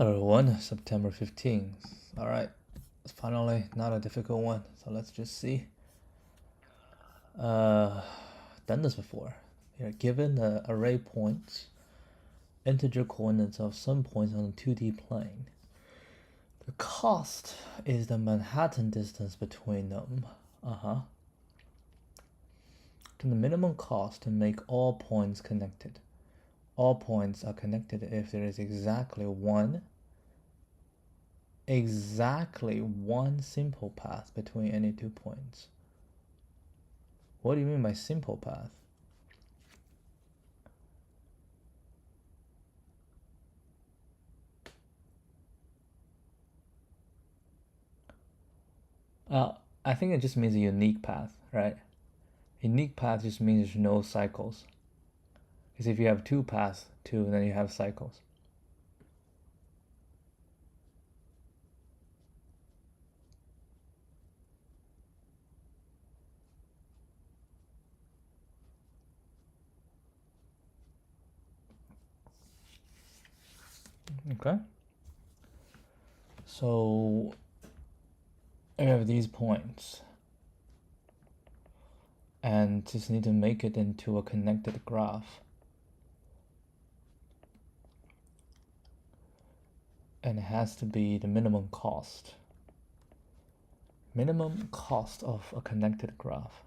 Hello everyone, September 15th. Alright, it's finally not a difficult one, so let's just see. Done this before. You're given the array points, integer coordinates of some points on the 2D plane. The cost is the Manhattan distance between them. To the minimum cost to make all points connected. All points are connected if there is exactly one simple path between any 2 points. What do you mean by simple path? I think it just means a unique path, right? Unique path just means there's no cycles. Because if you have 2 paths, then you have cycles. Okay. So I have these points and just need to make it into a connected graph. And it has to be the minimum cost. Minimum cost of a connected graph.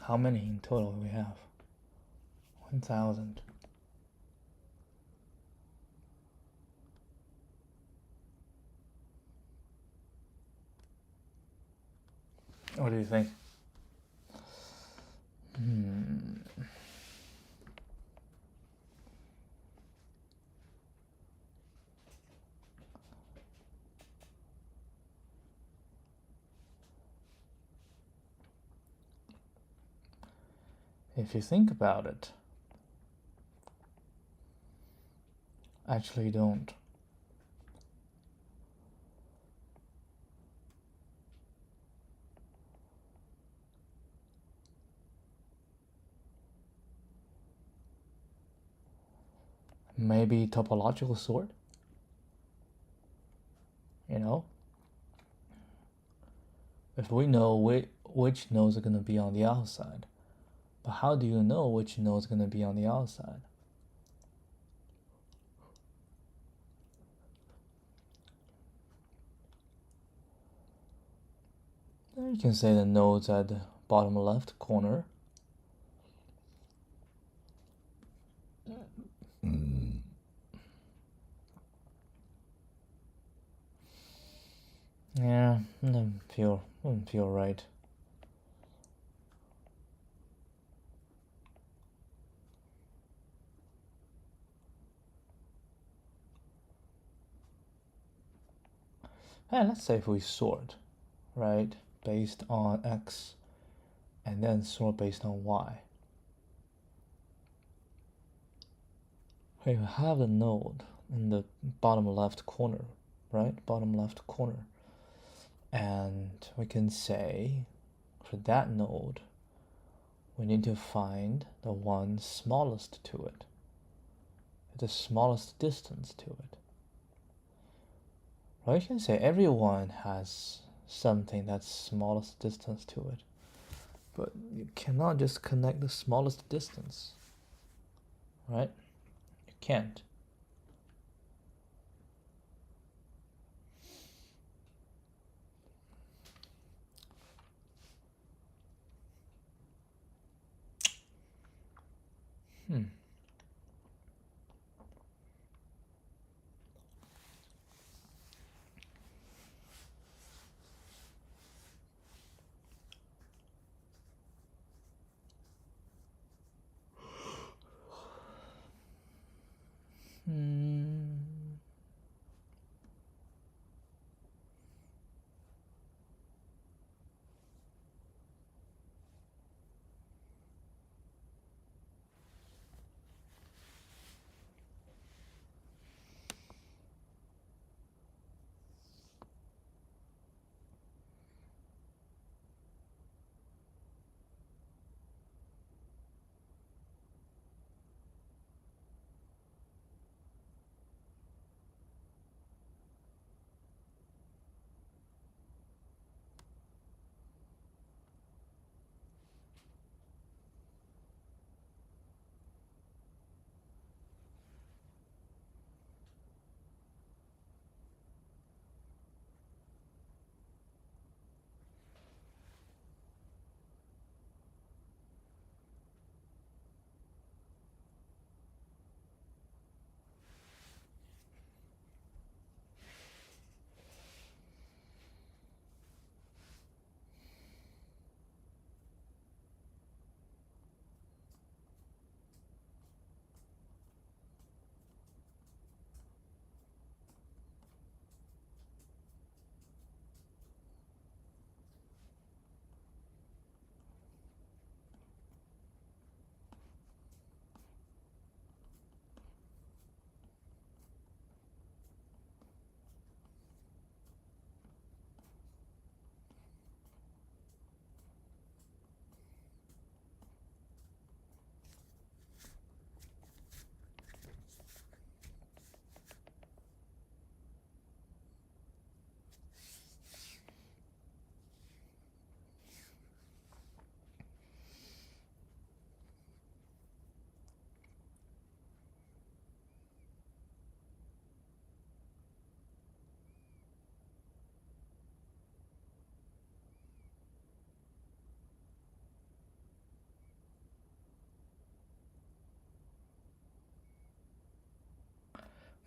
How many in total do we have? 1,000. What do you think? If you think about it, actually you don't. Maybe topological sort? You know? If we know which nodes are going to be on the outside, but how do you know which node is going to be on the outside? You can say the nodes at the bottom left corner. Yeah, doesn't feel right. And let's say if we sort, right, based on X, and then sort based on Y. Okay, you have the node in the bottom left corner, right? Bottom left corner. And we can say for that node, we need to find the one smallest to it, the smallest distance to it. Right? You can say everyone has something that's smallest distance to it, but you cannot just connect the smallest distance, right? You can't.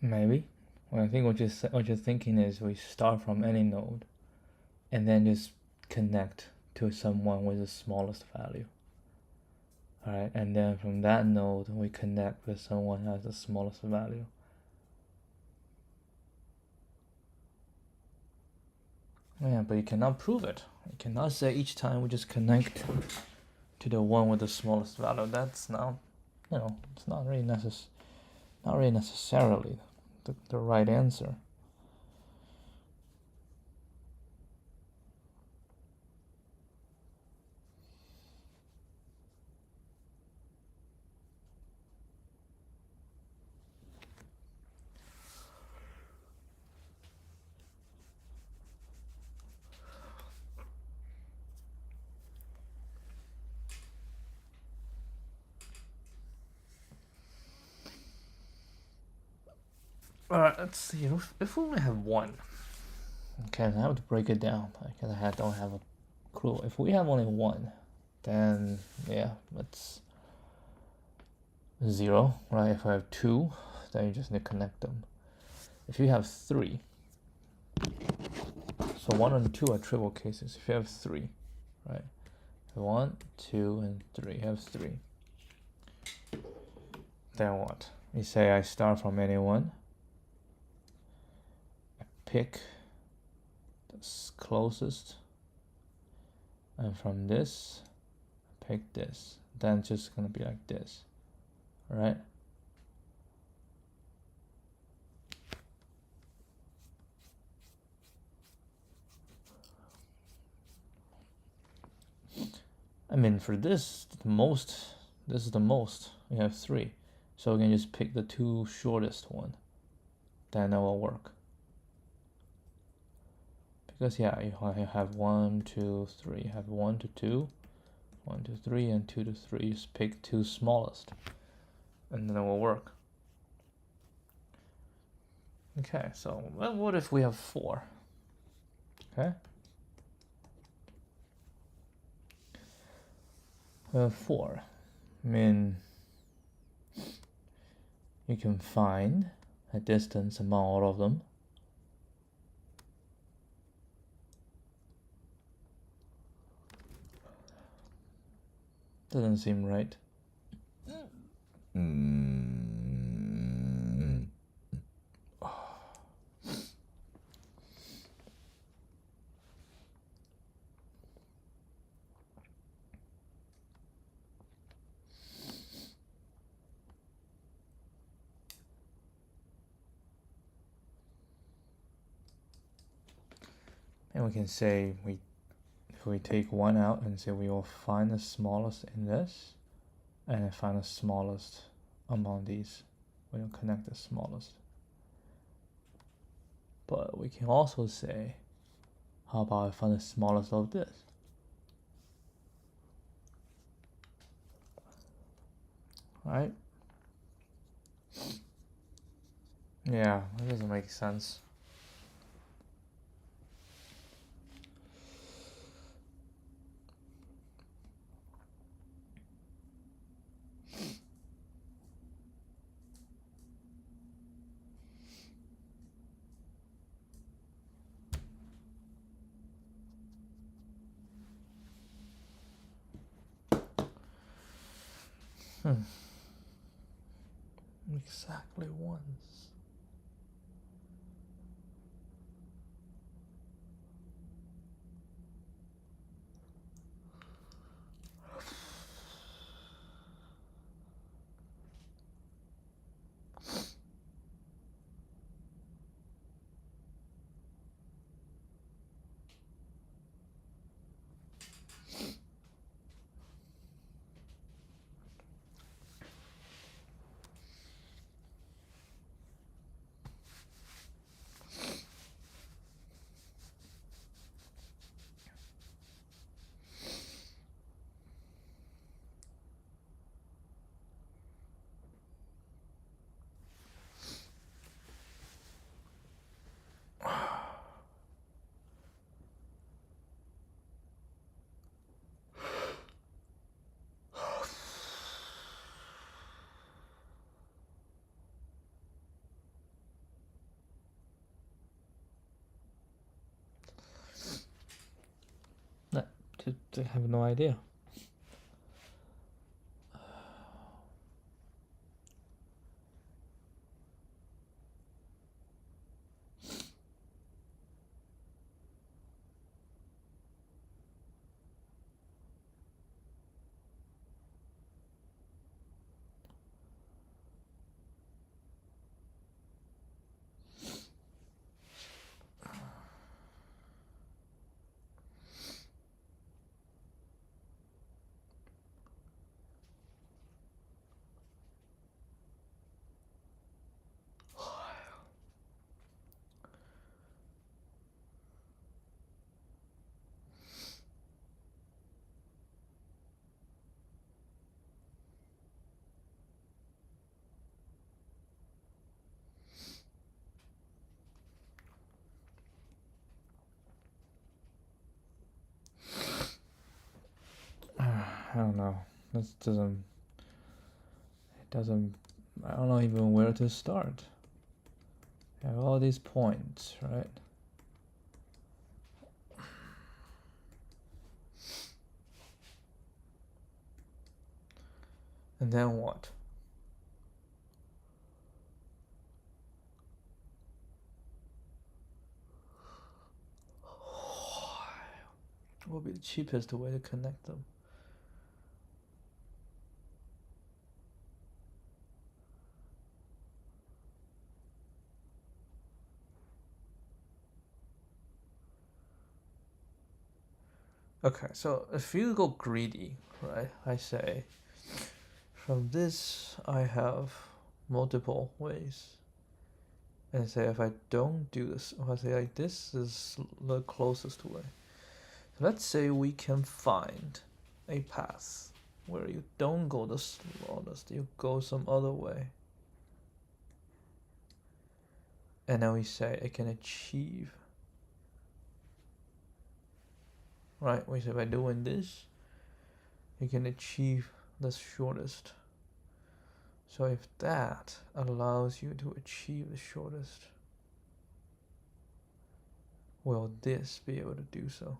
Maybe. Well, I think what you're thinking is we start from any node and then just connect to someone with the smallest value. Alright, and then from that node we connect with someone who has the smallest value. Yeah, but you cannot prove it. You cannot say each time we just connect to the one with the smallest value. That's not, it's not really necessarily the right answer. Alright, let's see. If we only have one. Okay, I have to break it down because I don't have a clue. If we have only one, then yeah, it's 0, right? If I have 2, then you just need to connect them. If you have 3, so 1 and 2 are trivial cases. If you have 3, right? 1, 2, and 3. You have 3. Then what? You say I start from anyone. I pick the closest. And from this, I pick this. Then it's just gonna be like this. Right? I mean, for this is the most. You have 3. So we can just pick the 2 shortest one. Then that will work. Because yeah, you have 1, 2, 3. You have 1 to 2, 1 to 3, and 2 to 3. Just pick 2 smallest. And then it will work. Okay, so what if we have 4? Okay. We have 4. I mean, you can find a distance among all of them. Doesn't seem right. And we can say if we take 1 out and say we will find the smallest in this, and find the smallest among these. We will connect the smallest. But we can also say, how about I find the smallest of this? Right? Yeah, that doesn't make sense. Exactly once. I have no idea. I don't know. This doesn't. It doesn't. I don't know even where to start. I have all these points, right? And then what? What will be the cheapest way to connect them? Okay, so if you go greedy, right, I say, from this I have multiple ways. And say if I don't do this, if I say like this is the closest way. So let's say we can find a path where you don't go the slowest, you go some other way. And then we say I can achieve. Right, we say by doing this, you can achieve the shortest. So if that allows you to achieve the shortest, will this be able to do so?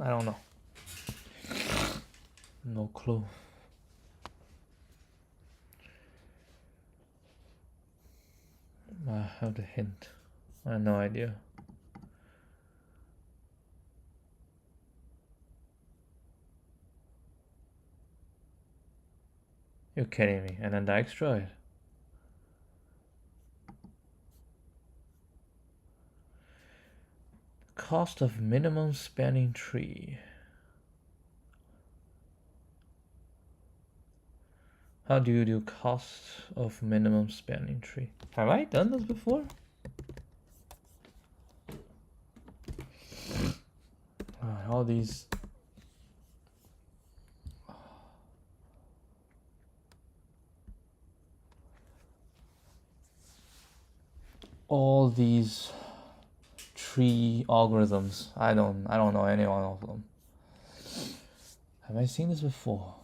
I don't know. No clue. I have the hint. I have no idea. You're kidding me. And then Dijkstra? Cost of minimum spanning tree. How do you do cost of minimum spanning tree? Have I done this before? All these. All these tree algorithms. I don't know any one of them. Have I seen this before?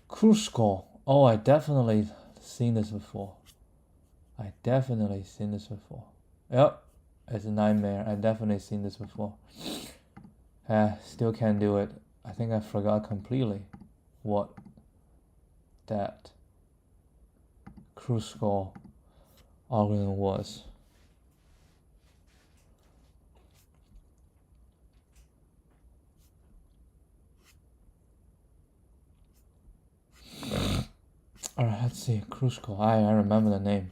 Kruskal. Oh, I definitely seen this before. I definitely seen this before. Yep, it's a nightmare. I definitely seen this before. Still can't do it. I think I forgot completely what that Kruskal algorithm was. Alright, let's see. Kruskal. I remember the name.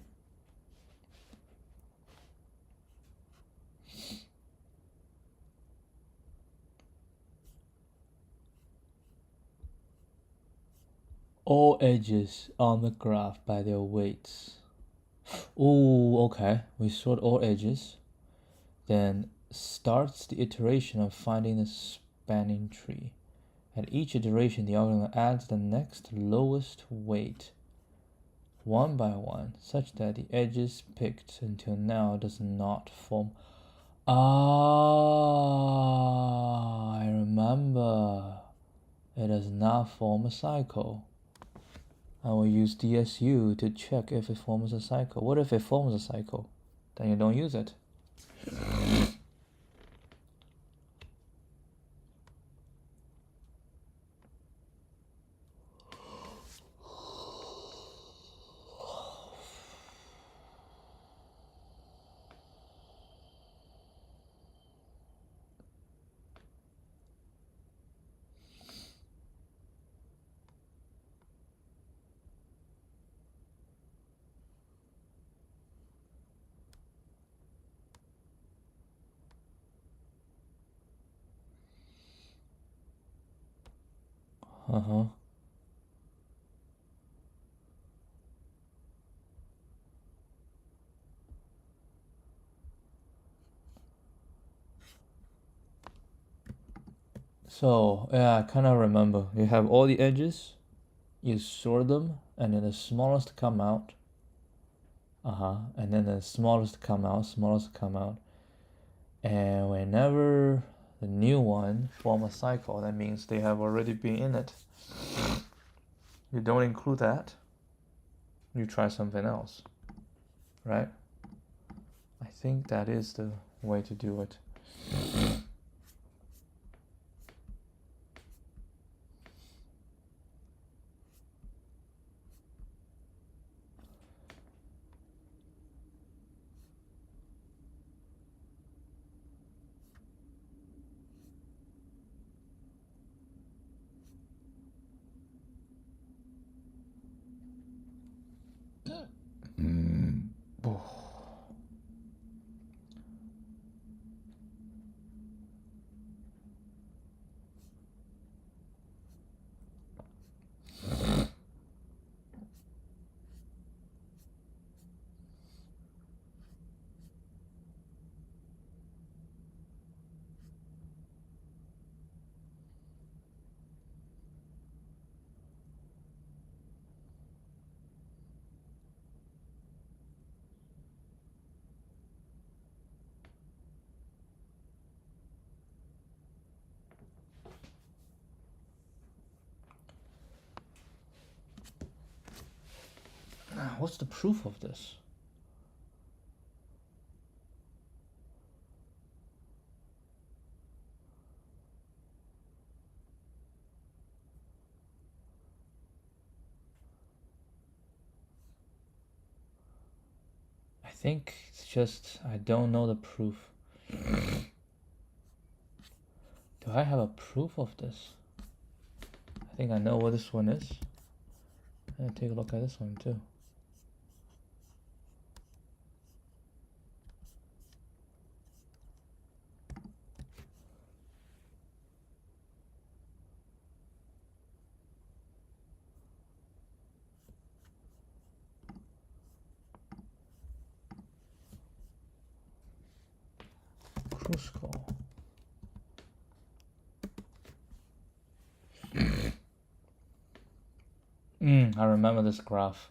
All edges on the graph by their weights. Oh, okay. We sort all edges. Then starts the iteration of finding the spanning tree. At each iteration, the algorithm adds the next lowest weight one by one, such that the edges picked until now does not form. Ah, I remember. It does not form a cycle. I will use DSU to check if it forms a cycle. What if it forms a cycle? Then you don't use it. Uh-huh. So, yeah, I kind of remember. You have all the edges, you sort them, and then the smallest come out. And then the smallest come out. And whenever the new one form a cycle, that means they have already been in it. You don't include that, you try something else, right? I think that is the way to do it. What's the proof of this? I think it's just I don't know the proof. Do I have a proof of this? I think I know what this one is. And take a look at this one too. Kruskal. I remember this graph.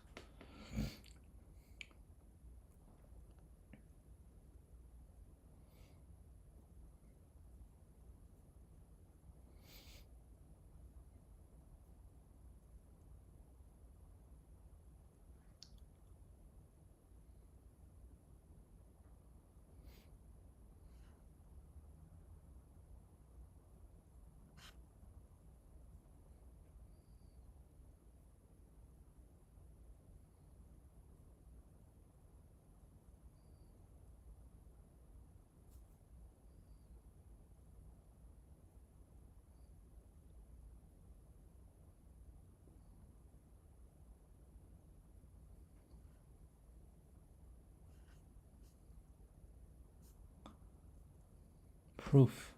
proof.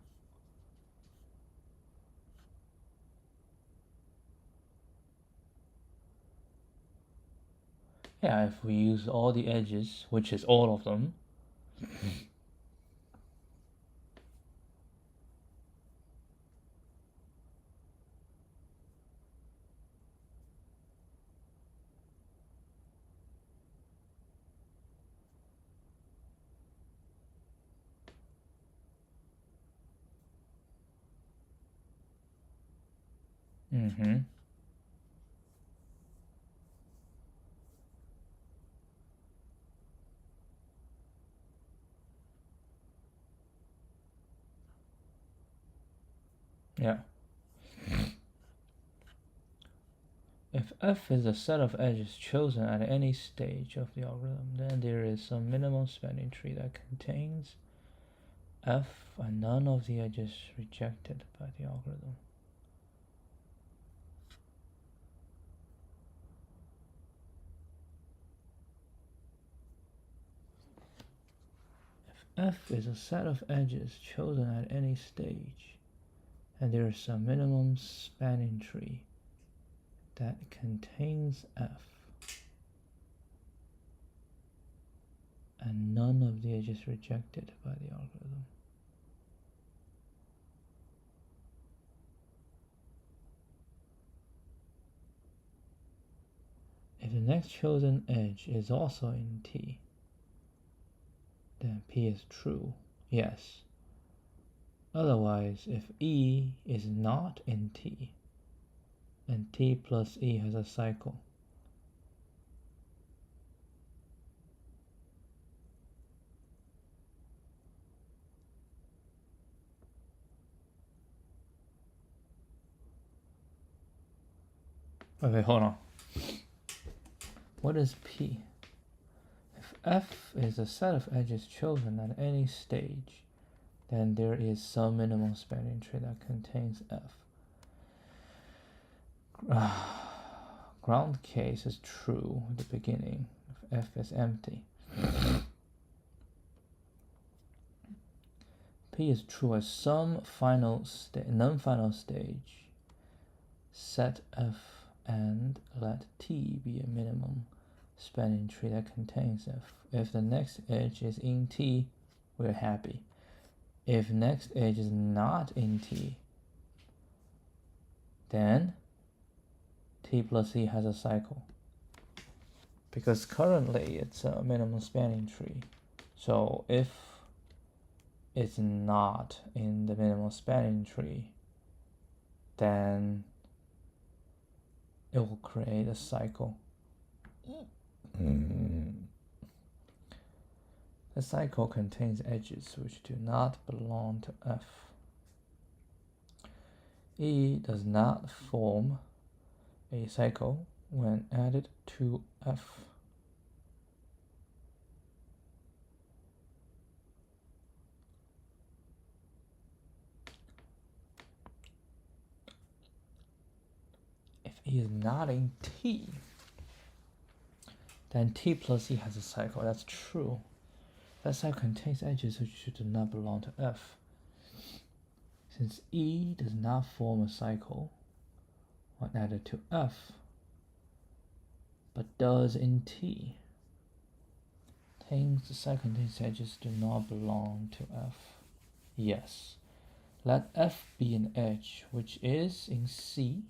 Yeah, if we use all the edges, which is all of them, yeah. If f is a set of edges chosen at any stage of the algorithm, then there is some minimum spanning tree that contains f and none of the edges rejected by the algorithm. If f is a set of edges chosen at any stage, and there is some minimum spanning tree that contains f and none of the edges rejected by the algorithm. If the next chosen edge is also in T, then P is true, yes. Otherwise, if E is not in T, then T plus E has a cycle. Okay, hold on. What is P? If F is a set of edges chosen at any stage, then there is some minimum spanning tree that contains F. Ground case is true at the beginning if F is empty. P is true at some non-final stage. Set F and let T be a minimum spanning tree that contains F. If the next edge is in T, we're happy. If next edge is not in T, then T plus E has a cycle. Because currently it's a minimum spanning tree. So if it's not in the minimum spanning tree, then it will create a cycle. The cycle contains edges which do not belong to F. E does not form a cycle when added to F. If E is not in T, then T plus E has a cycle. That's true. That cycle contains edges which do not belong to F. Since E does not form a cycle when added to F, but does in T, the cycle contains edges do not belong to F. Yes. Let F be an edge which is in C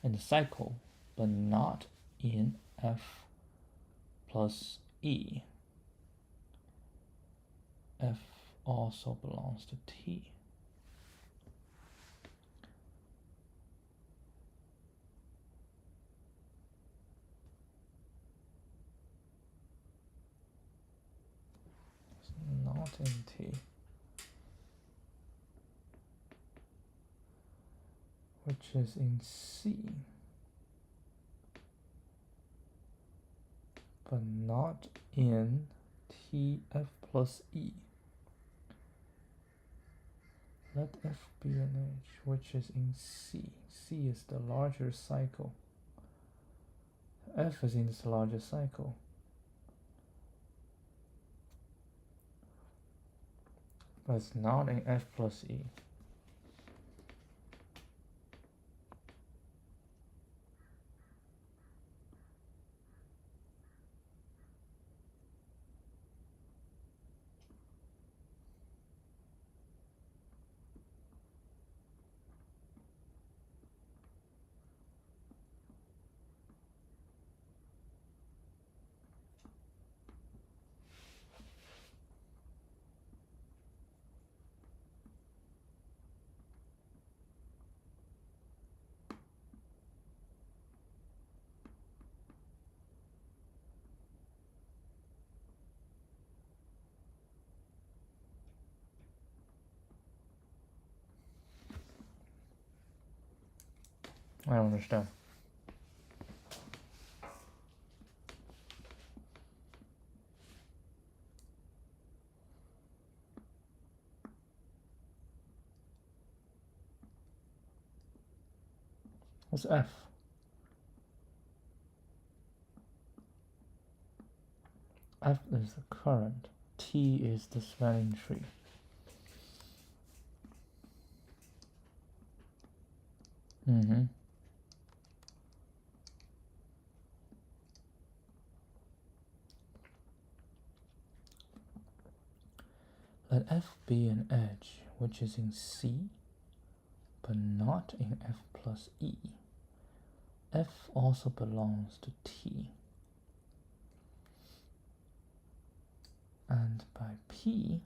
in the cycle, but not in F plus E. F also belongs to T. It's not in T. Which is in C, but not in TF plus E. Let F be an edge which is in C. C is the larger cycle. F is in this larger cycle. but it's not in f plus e. I don't understand. What's f? F is the current. T is the spanning tree. Let f be an edge which is in C, but not in f plus e. F also belongs to T. And by P,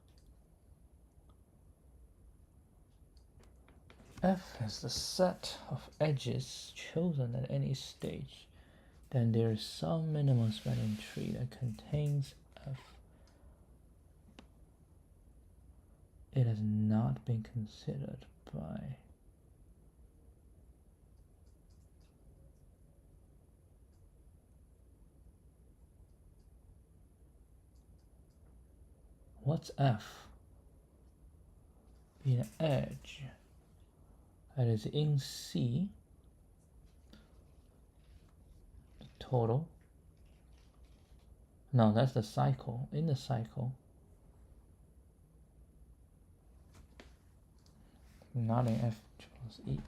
f is the set of edges chosen at any stage. Then there is some minimum spanning tree that contains f. It has not been considered by what's f? Be an edge that is in C, the total. No, that's the cycle. In the cycle, not in f plus e.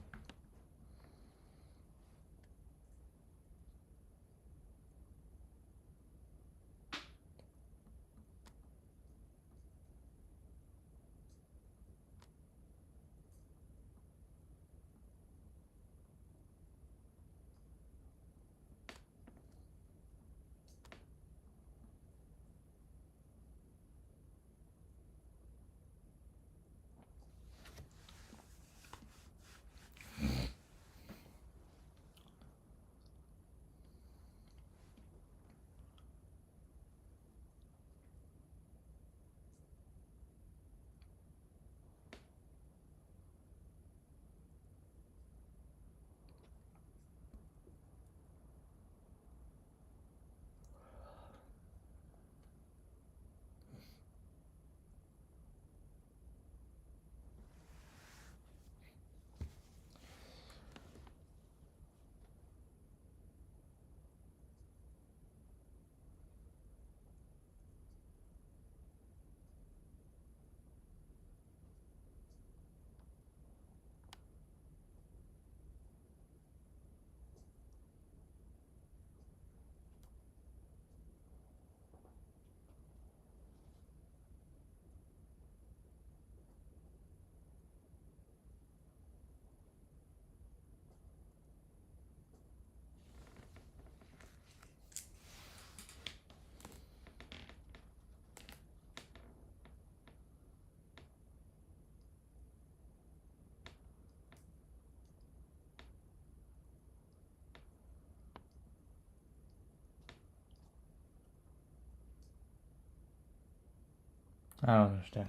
I don't understand.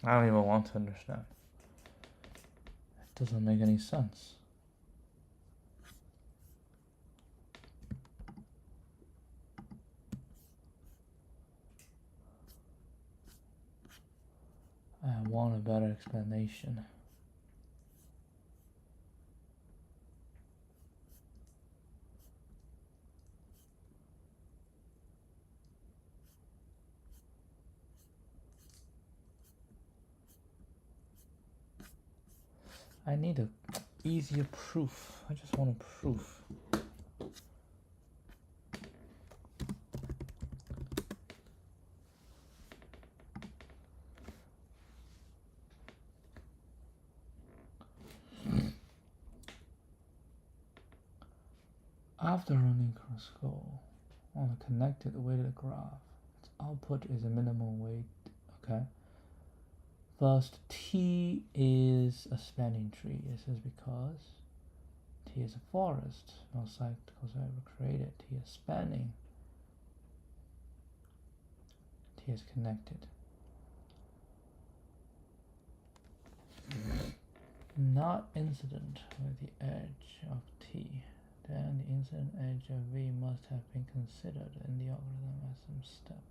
I don't even want to understand. It doesn't make any sense. I want a better explanation. I need a easier proof. I just want a proof. After running Kruskal on a connected weighted graph, its output is a minimal weight. Okay. First, T is a spanning tree. This is because T is a forest. No cycle ever created. T is spanning. T is connected. Not incident with the edge of T. Then the incident edge of V must have been considered in the algorithm as some step.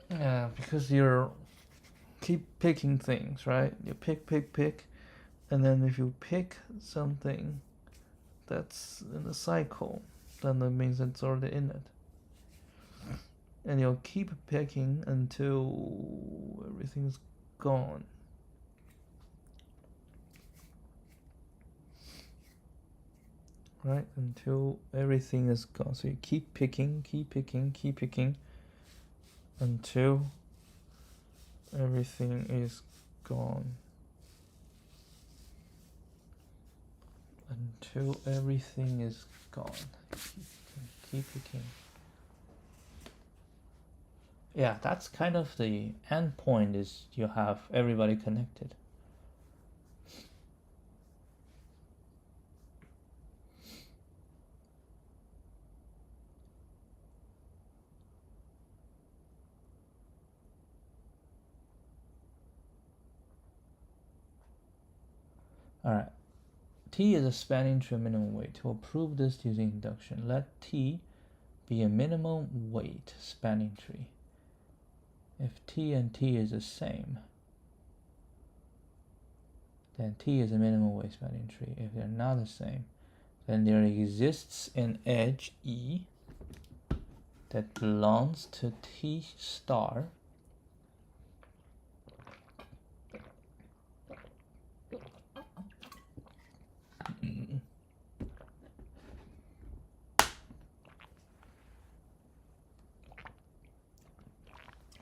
Yeah, because you're keep picking things, right? You pick, and then if you pick something that's in a cycle, then that means it's already in it. And you'll keep picking until everything's gone. Right? Until everything is gone. So you keep picking until everything is gone. Until everything is gone. Keep picking. Yeah, that's kind of the end point, is you have everybody connected. Alright. T is a spanning tree minimum weight. To prove this using induction, let T be a minimum weight spanning tree. If T and T is the same, then T is a minimum weight spanning tree. If they're not the same, then there exists an edge E that belongs to T star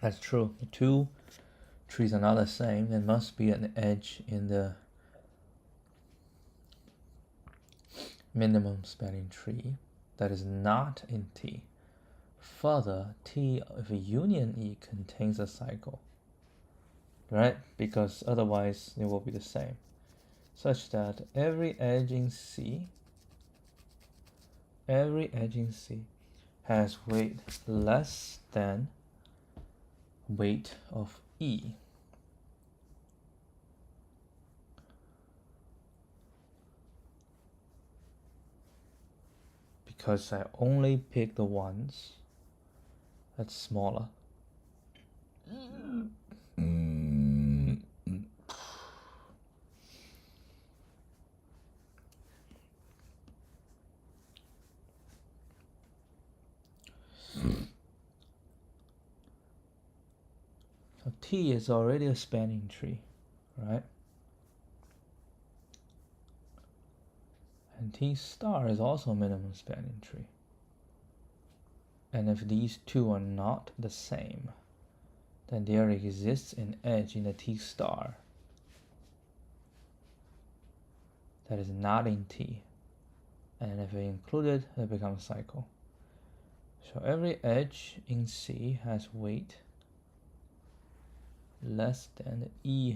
That's true. The two trees are not the same. There must be an edge in the minimum spanning tree that is not in T. Further, T of a union E contains a cycle, right? Because otherwise it will be the same, such that every edge in C has weight less than weight of E. Because I only pick the ones that's smaller. So T is already a spanning tree, right? And T star is also a minimum spanning tree. And if these two are not the same, then there exists an edge in the T star that is not in T. And if we include it, it becomes a cycle. So every edge in C has weight less than E.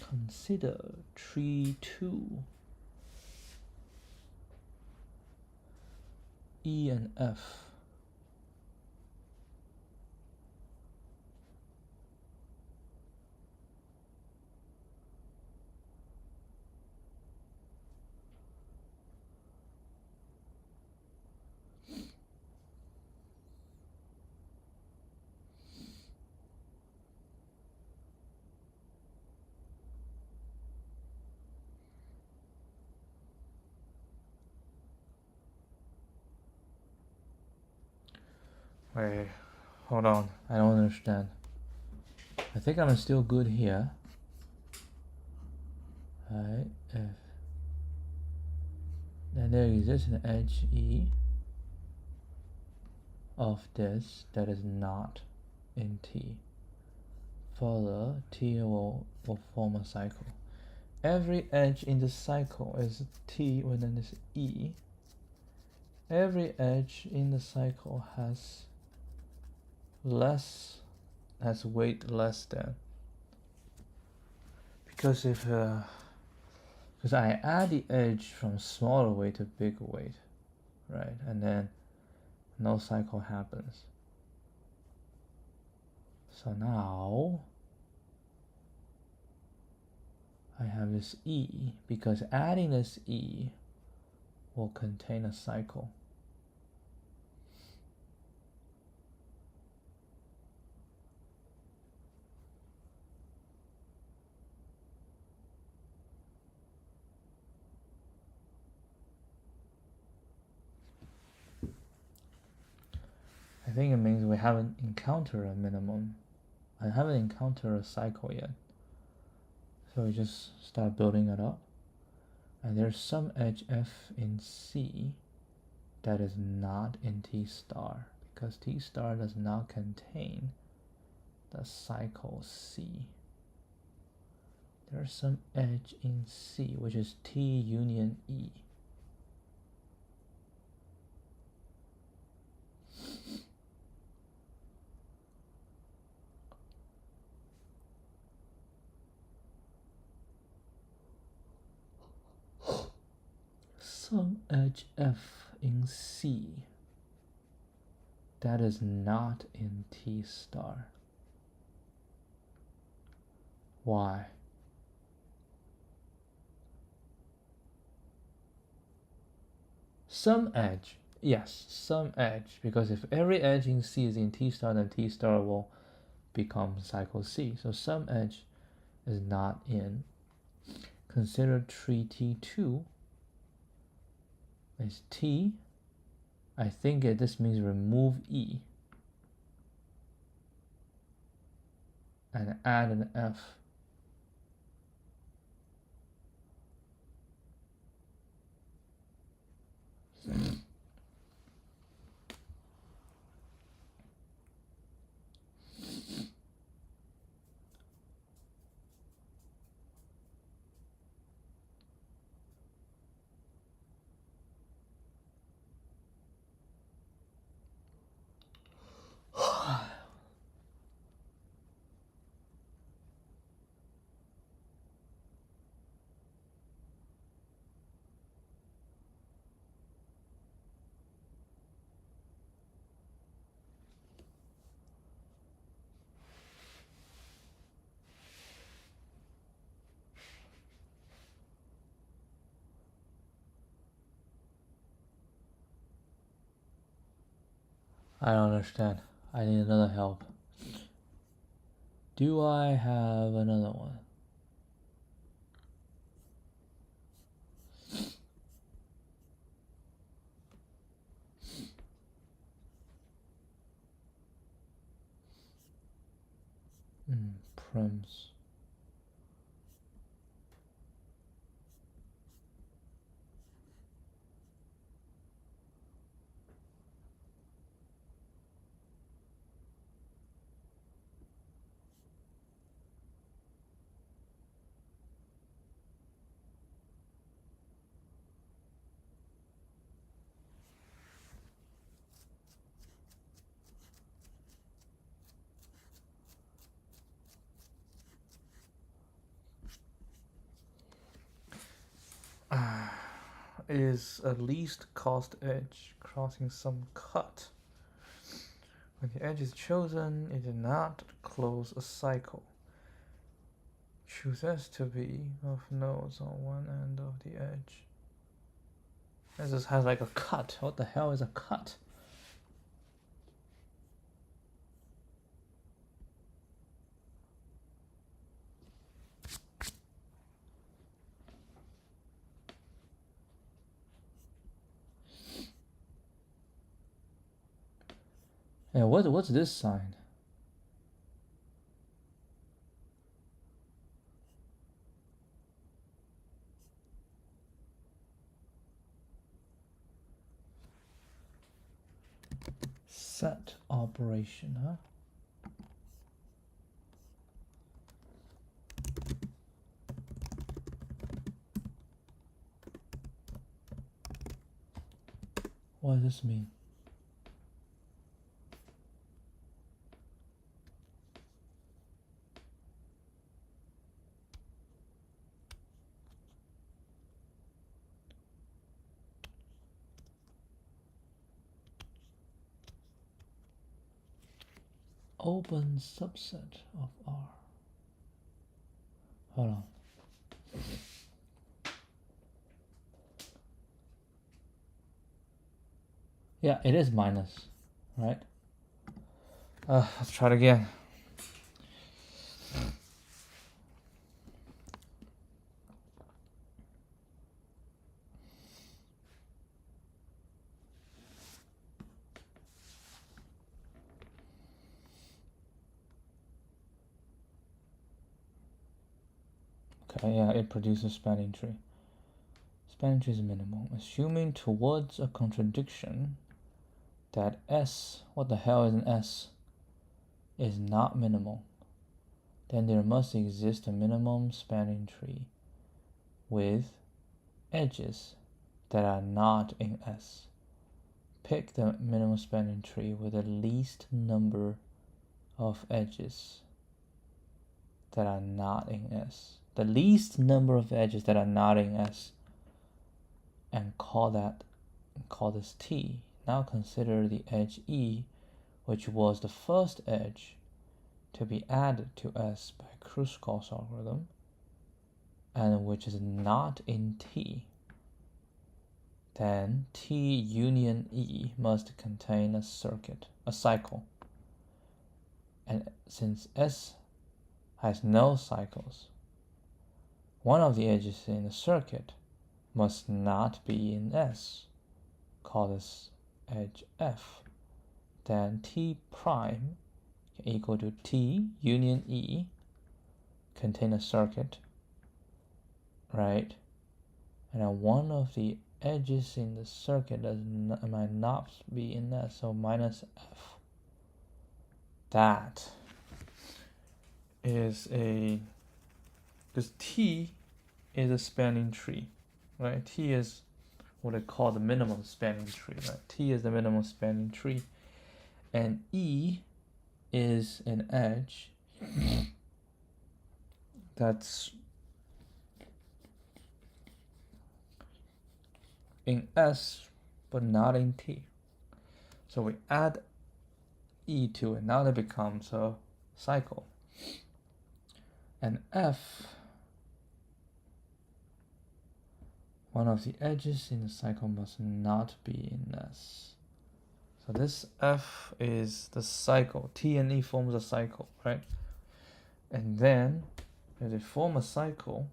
Consider tree 2. E and F. Wait, hold on. I don't understand. I think I'm still good here. Right, if then there exists an edge E of this that is not in T. Further, T will form a cycle. Every edge in the cycle is T within this E. Every edge in the cycle has weight less than. Because because I add the edge from smaller weight to bigger weight, right? And then no cycle happens. So now I have this E, because adding this E will contain a cycle. I think it means we haven't encountered a minimum. I haven't encountered a cycle yet. So we just start building it up. And there's some edge F in C that is not in T star, because T star does not contain the cycle C. There's some edge in C, which is T union E. Some edge F in C that is not in T star. Why? Some edge, yes, some edge, because if every edge in C is in T star, then T star will become cycle C. So some edge is not in. Consider tree T2 is T. I think this means remove E and add an F. I don't understand. I need another help. Do I have another one? Prims. Is a least cost edge crossing some cut. When the edge is chosen, it did not close a cycle. Choose S to be of nodes on one end of the edge. This just has like a cut. What the hell is a cut? And what's this sign? Set operation, huh? What does this mean? Open subset of R. Hold on. Yeah, it is minus, right? Let's try it again. Okay, yeah, it produces spanning tree. Spanning tree is minimal. Assuming towards a contradiction that S, what the hell is an S, is not minimal, then there must exist a minimum spanning tree with edges that are not in S. Pick the minimum spanning tree with the least number of edges that are not in S. The least number of edges that are not in S, and call this T. Now consider the edge E, which was the first edge to be added to S by Kruskal's algorithm, and which is not in T. Then T union E must contain a cycle. And since S has no cycles, one of the edges in the circuit must not be in S. Call this edge F. Then T prime equal to T union E, contain a circuit, right? And then one of the edges in the circuit might not be in S, so minus F. That is because T is a spanning tree, right? T is what I call the minimum spanning tree, right? T is the minimum spanning tree, and E is an edge that's in S but not in T. So we add E to it. Now it becomes a cycle. And F, one of the edges in the cycle must not be in S. So this F is the cycle. T and E forms a cycle, right? And then as they form a cycle,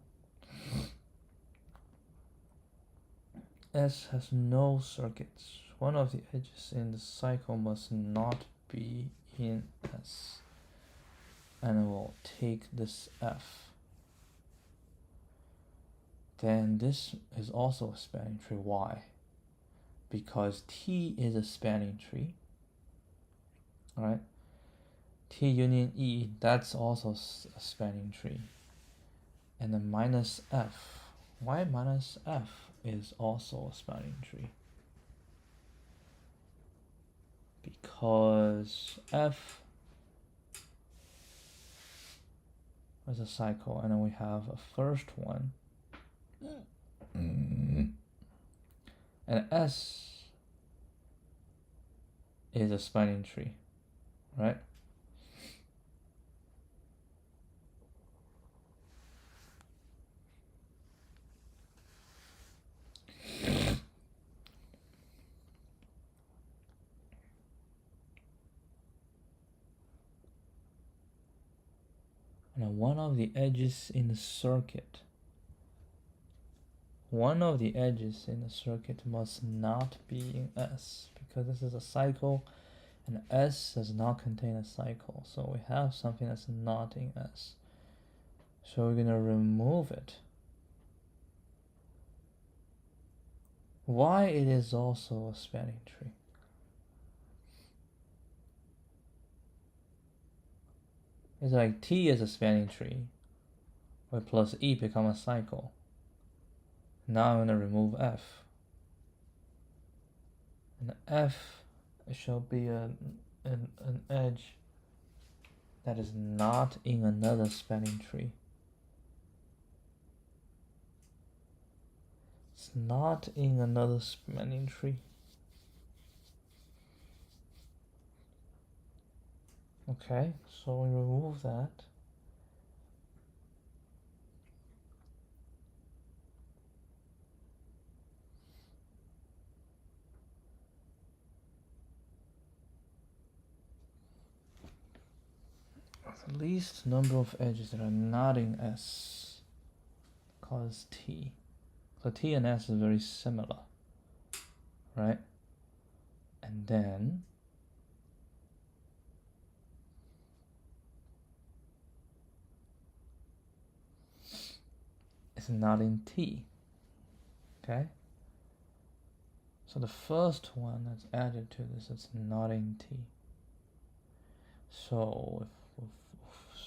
S has no circuits. One of the edges in the cycle must not be in S. And we'll take this F. Then this is also a spanning tree. Why? Because T is a spanning tree, right? T union E, that's also a spanning tree. And then minus F. Why minus F is also a spanning tree? Because F is a cycle, and then we have a first one. And S is a spanning tree, right? And one of the edges in the circuit must not be in S, because this is a cycle And S does not contain a cycle, so we have something that's not in S. So we're gonna remove it. Why it is also a spanning tree? It's like T is a spanning tree, where plus E become a cycle. Now I'm gonna remove F. And F shall be an edge that is not in another spanning tree. It's not in another spanning tree. Okay, so we remove that. The least number of edges that are not in S cause T. So T and S is very similar, right? And then it's not in T. Okay? So the first one that's added to this is not in T. So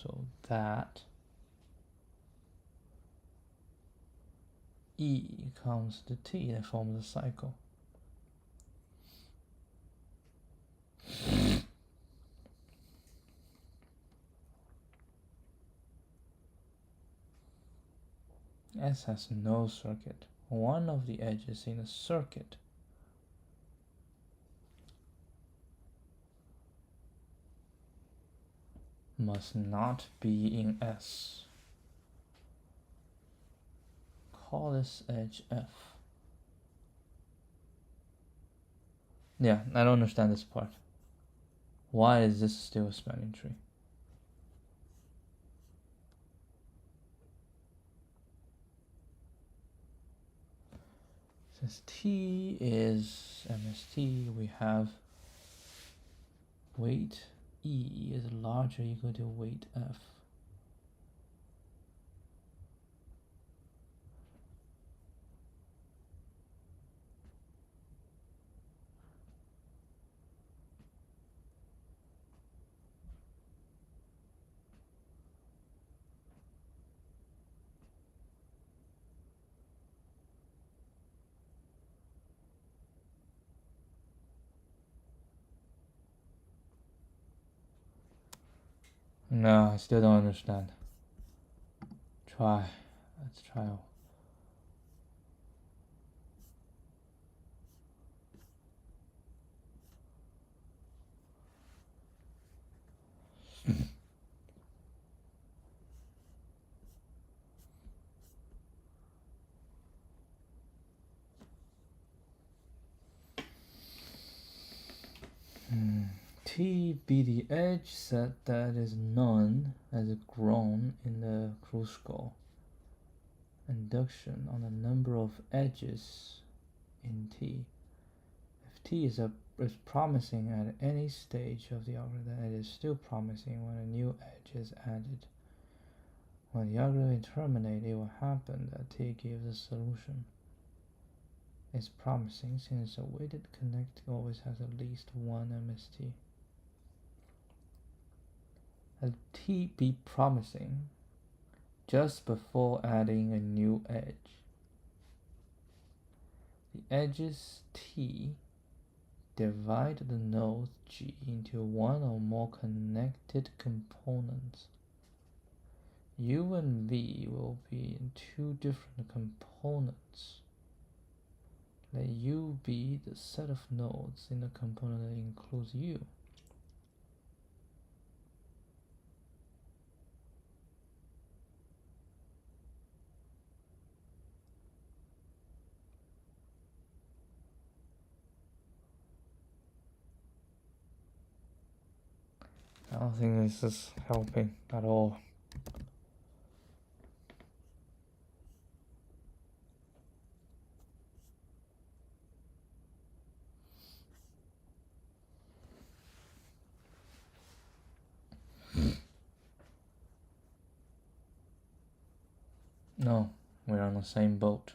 so that E comes to T and forms a cycle. S has no circuit. One of the edges in a circuit must not be in S. Call this edge F. Yeah, I don't understand this part. Why is this still a spanning tree? Since T is MST, we have weight E is larger equal to weight F. No, I still don't understand. Try. Let's try. T be the edge set that is none as grown in the Kruskal induction on the number of edges in T. If T is promising at any stage of the algorithm, it is still promising when a new edge is added. When the algorithm terminates, it will happen that T gives a solution. It's promising since a weighted connect always has at least one MST. Let T be promising just before adding a new edge. The edges T divide the nodes G into one or more connected components. U and V will be in two different components. Let U be the set of nodes in the component that includes U. I don't think this is helping at all. No, we're on the same boat.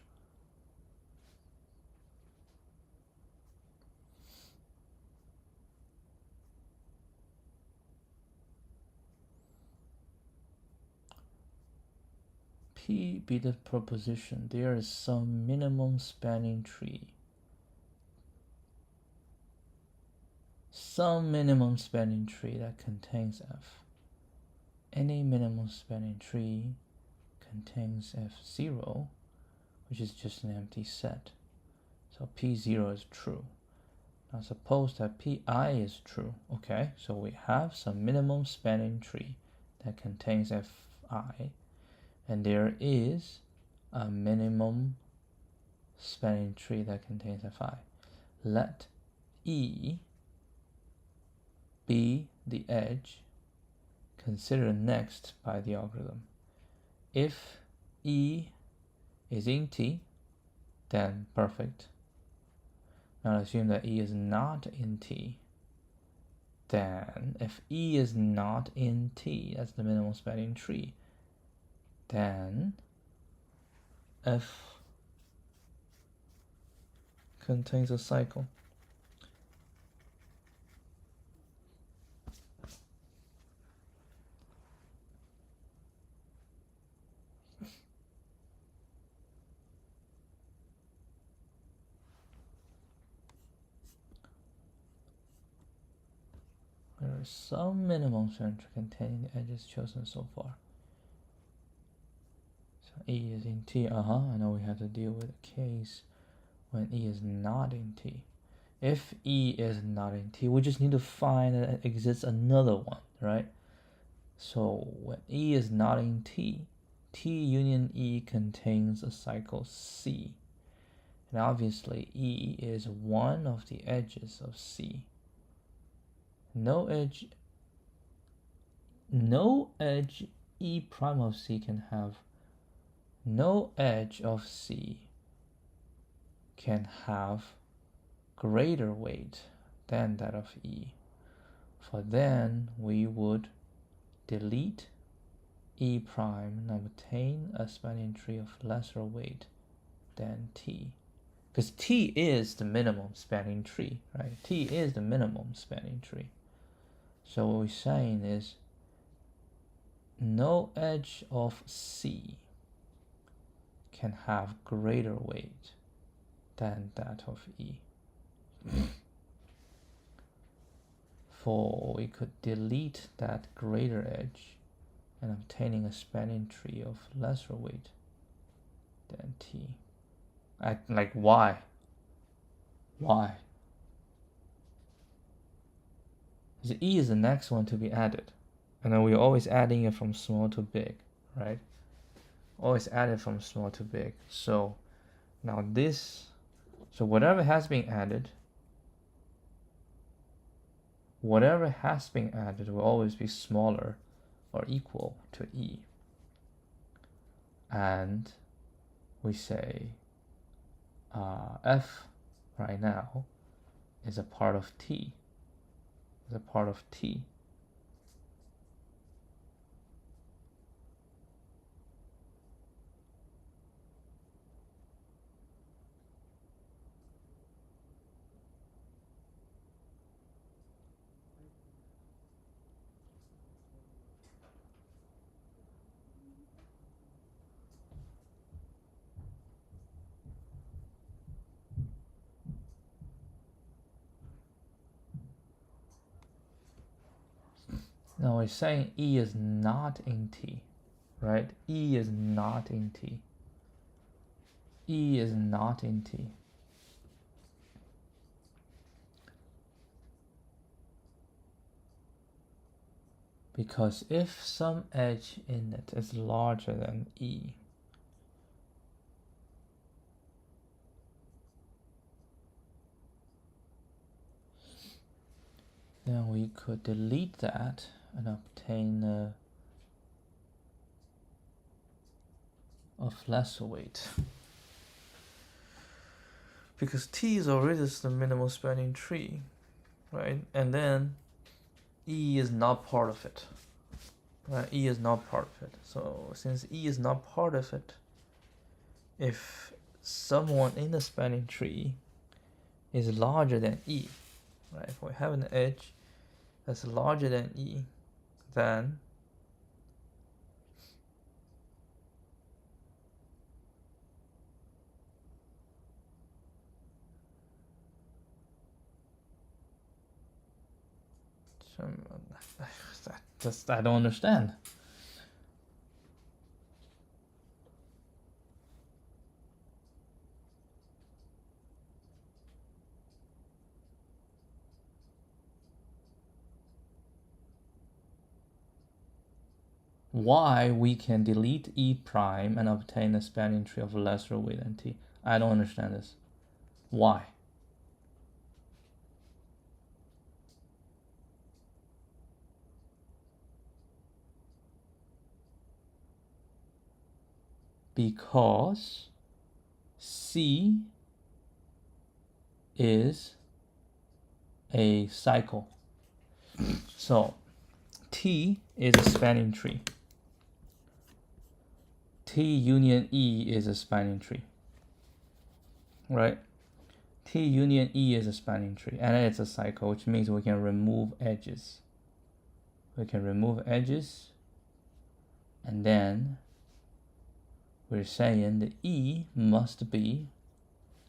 P be the proposition. There is some minimum spanning tree. Some minimum spanning tree that contains F. Any minimum spanning tree contains F0, which is just an empty set. So P0 is true. Now suppose that Pi is true. Okay, so we have some minimum spanning tree that contains Fi, and there is a minimum spanning tree that contains Fi. Let E be the edge considered next by the algorithm. If E is in T, then perfect. Now assume that E is not in T. Then if E is not in T, that's the minimum spanning tree, then F contains a cycle. There is some minimum spanning tree containing the edges chosen so far. So E is in T. I know we have to deal with a case when E is not in T. If E is not in T, we just need to find that exists another one, right? So when E is not in T, T union E contains a cycle C. And obviously E is one of the edges of C. No edge E prime of C can have, no edge of C can have greater weight than that of E. For then we would delete E prime and obtain a spanning tree of lesser weight than T. Because T is the minimum spanning tree, right? T is the minimum spanning tree. So what we're saying is no edge of C can have greater weight than that of E. For we could delete that greater edge and obtaining a spanning tree of lesser weight than T. Like why? Why? Because E is the next one to be added. And then we're always adding it from small to big, right? Always add it from small to big. So now this, so whatever has been added will always be smaller or equal to E. And we say F right now is a part of T. Is a part of T. Now we're saying E is not in T, right? E is not in T. E is not in T. Because if some edge in it is larger than E, then we could delete that and obtain of lesser weight. Because T is already the minimal spanning tree, right? And then E is not part of it. Right? E is not part of it. So since E is not part of it, if someone in the spanning tree is larger than E, right? If we have an edge that's larger than E, then I don't understand. Why we can delete E prime and obtain a spanning tree of lesser weight than T. I don't understand this. Why? Because C is a cycle. So T is a spanning tree. T union E is a spanning tree. Right? T union E is a spanning tree, and it's a cycle, which means we can remove edges. We can remove edges, and then we're saying the E must be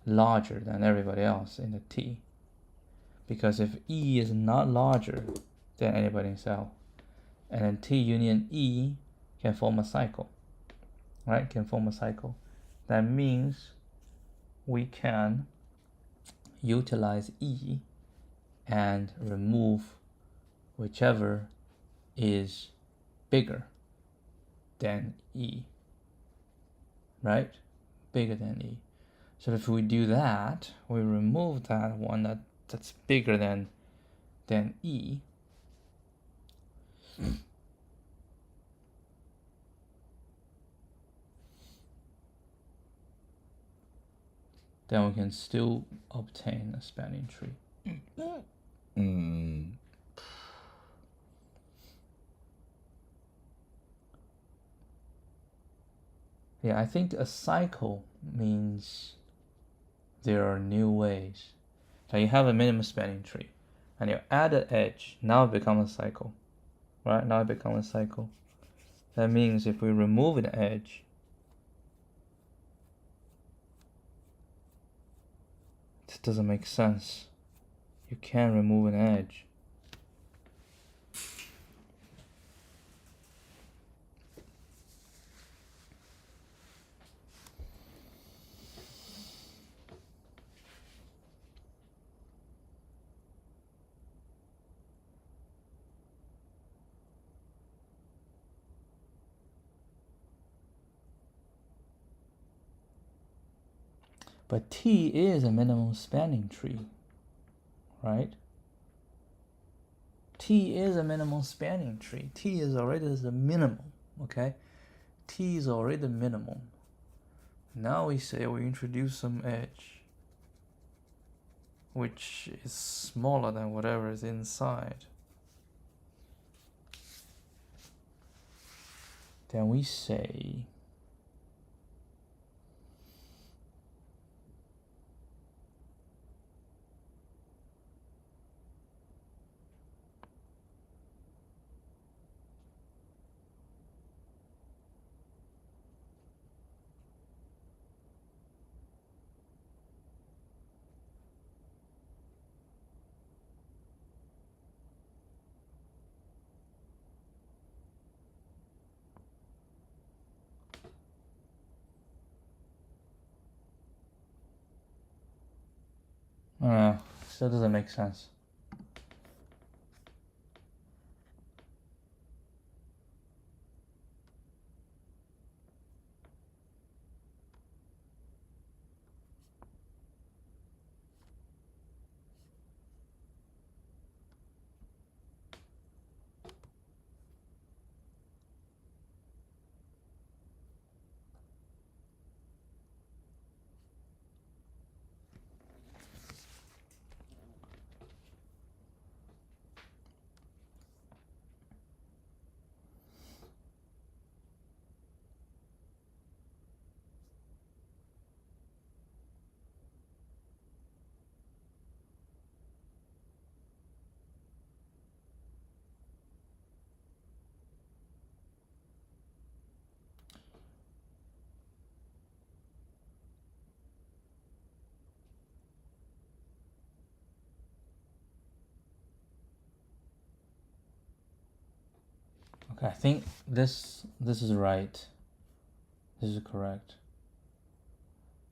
larger than everybody else in the T. Because if E is not larger than anybody in cell, and then T union E can form a cycle, right? Can form a cycle. That means we can utilize E and remove whichever is bigger than E, right? Bigger than E. So if we do that, we remove that one that's bigger than E. Then we can still obtain a spanning tree. Yeah, I think a cycle means there are new ways. So you have a minimum spanning tree, and you add an edge. Now it becomes a cycle, right? Now it becomes a cycle. That means if we remove an edge, this doesn't make sense. You can't remove an edge. But T is a minimum spanning tree, right? T is a minimum spanning tree. T is already the minimum, okay? T is already the minimum. Now we say we introduce some edge, which is smaller than whatever is inside. Then we say still doesn't make sense. Okay, I think this is right. This is correct.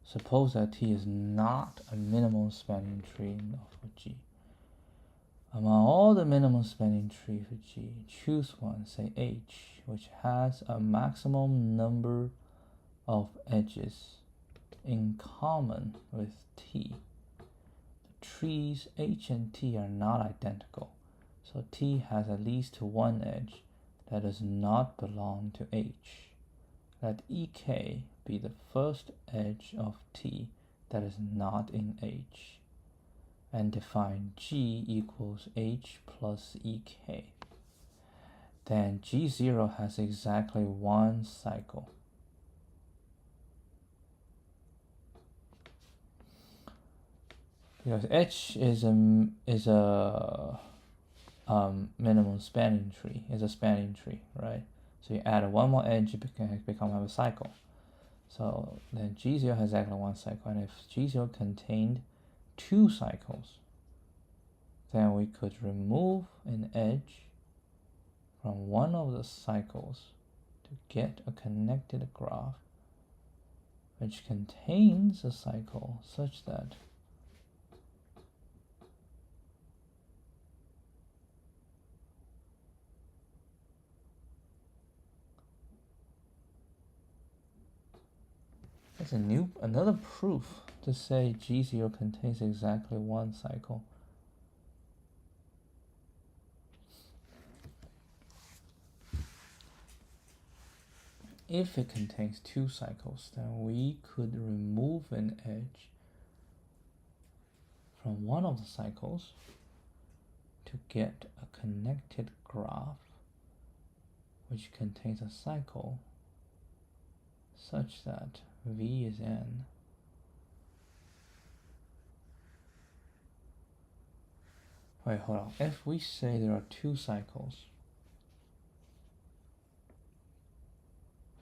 Suppose that T is not a minimum spanning tree for G. Among all the minimum spanning tree for G, choose one, say H, which has a maximum number of edges in common with T. The trees H and T are not identical, so T has at least one edge that does not belong to H. Let EK be the first edge of T that is not in H, and define G equals H plus EK. Then G0 has exactly one cycle. Because H is a minimum spanning tree, is a spanning tree, right? So you add one more edge, it become a cycle. So then G0 has exactly one cycle, and if G0 contained two cycles, then we could remove an edge from one of the cycles to get a connected graph which contains a cycle such that that's another proof to say G0 contains exactly one cycle. If it contains two cycles, then we could remove an edge from one of the cycles to get a connected graph which contains a cycle such that V is n. Wait, hold on. If we say there are two cycles,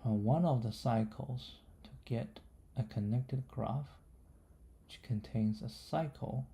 from one of the cycles to get a connected graph which contains a cycle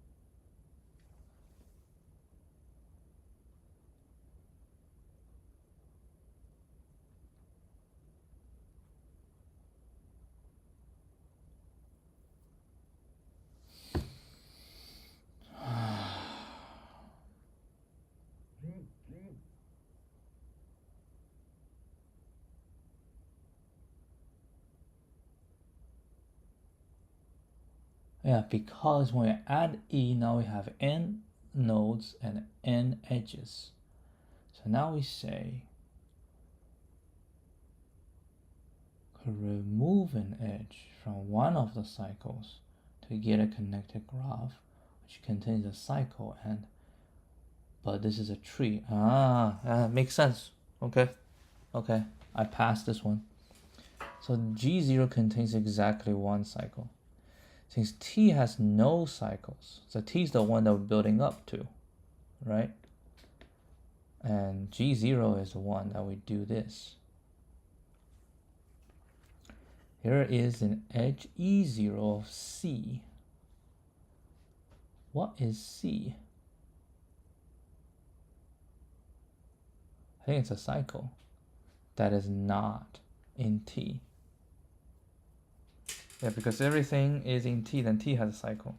yeah, because when we add E, now we have n nodes and n edges. So now we say remove an edge from one of the cycles to get a connected graph which contains a cycle, but this is a tree. Makes sense. Okay, I passed this one. So G0 contains exactly one cycle. Since T has no cycles, so T is the one that we're building up to, right? And G0 is the one that we do this. Here is an edge E0 of C. What is C? I think it's a cycle that is not in T. Yeah, because everything is in T, then T has a cycle.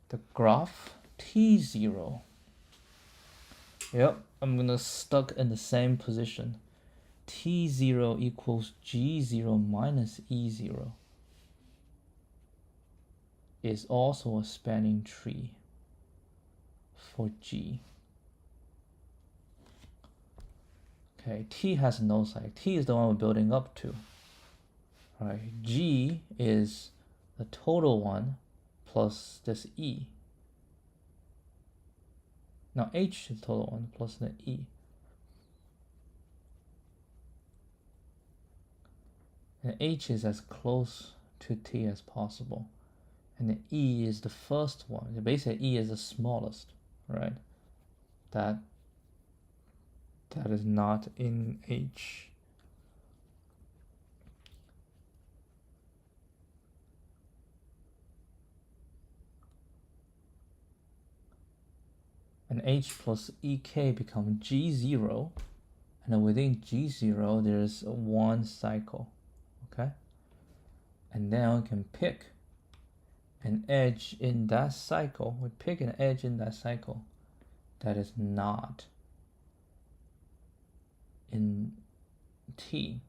The graph T0. Yep, I'm gonna stuck in the same position. T0 equals G0 minus E0 is also a spanning tree for G. Okay, T has no cycle. T is the one we're building up to. Right, G is the total one plus this E. Now H is the total one plus the E. And H is as close to T as possible. And the E is the first one. Basically E is the smallest, right? That is not in H. And H plus EK become G0, And within G0, there's one cycle, okay? And then we can pick an edge in that cycle. We pick an edge in that cycle that is not in T.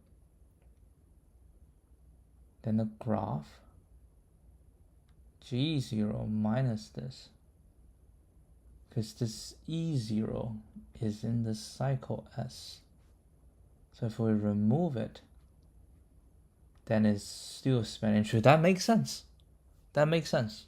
Then the graph G0 minus this, because this E0 is in the cycle S. So if we remove it, then it's still spanning tree. That makes sense. That makes sense.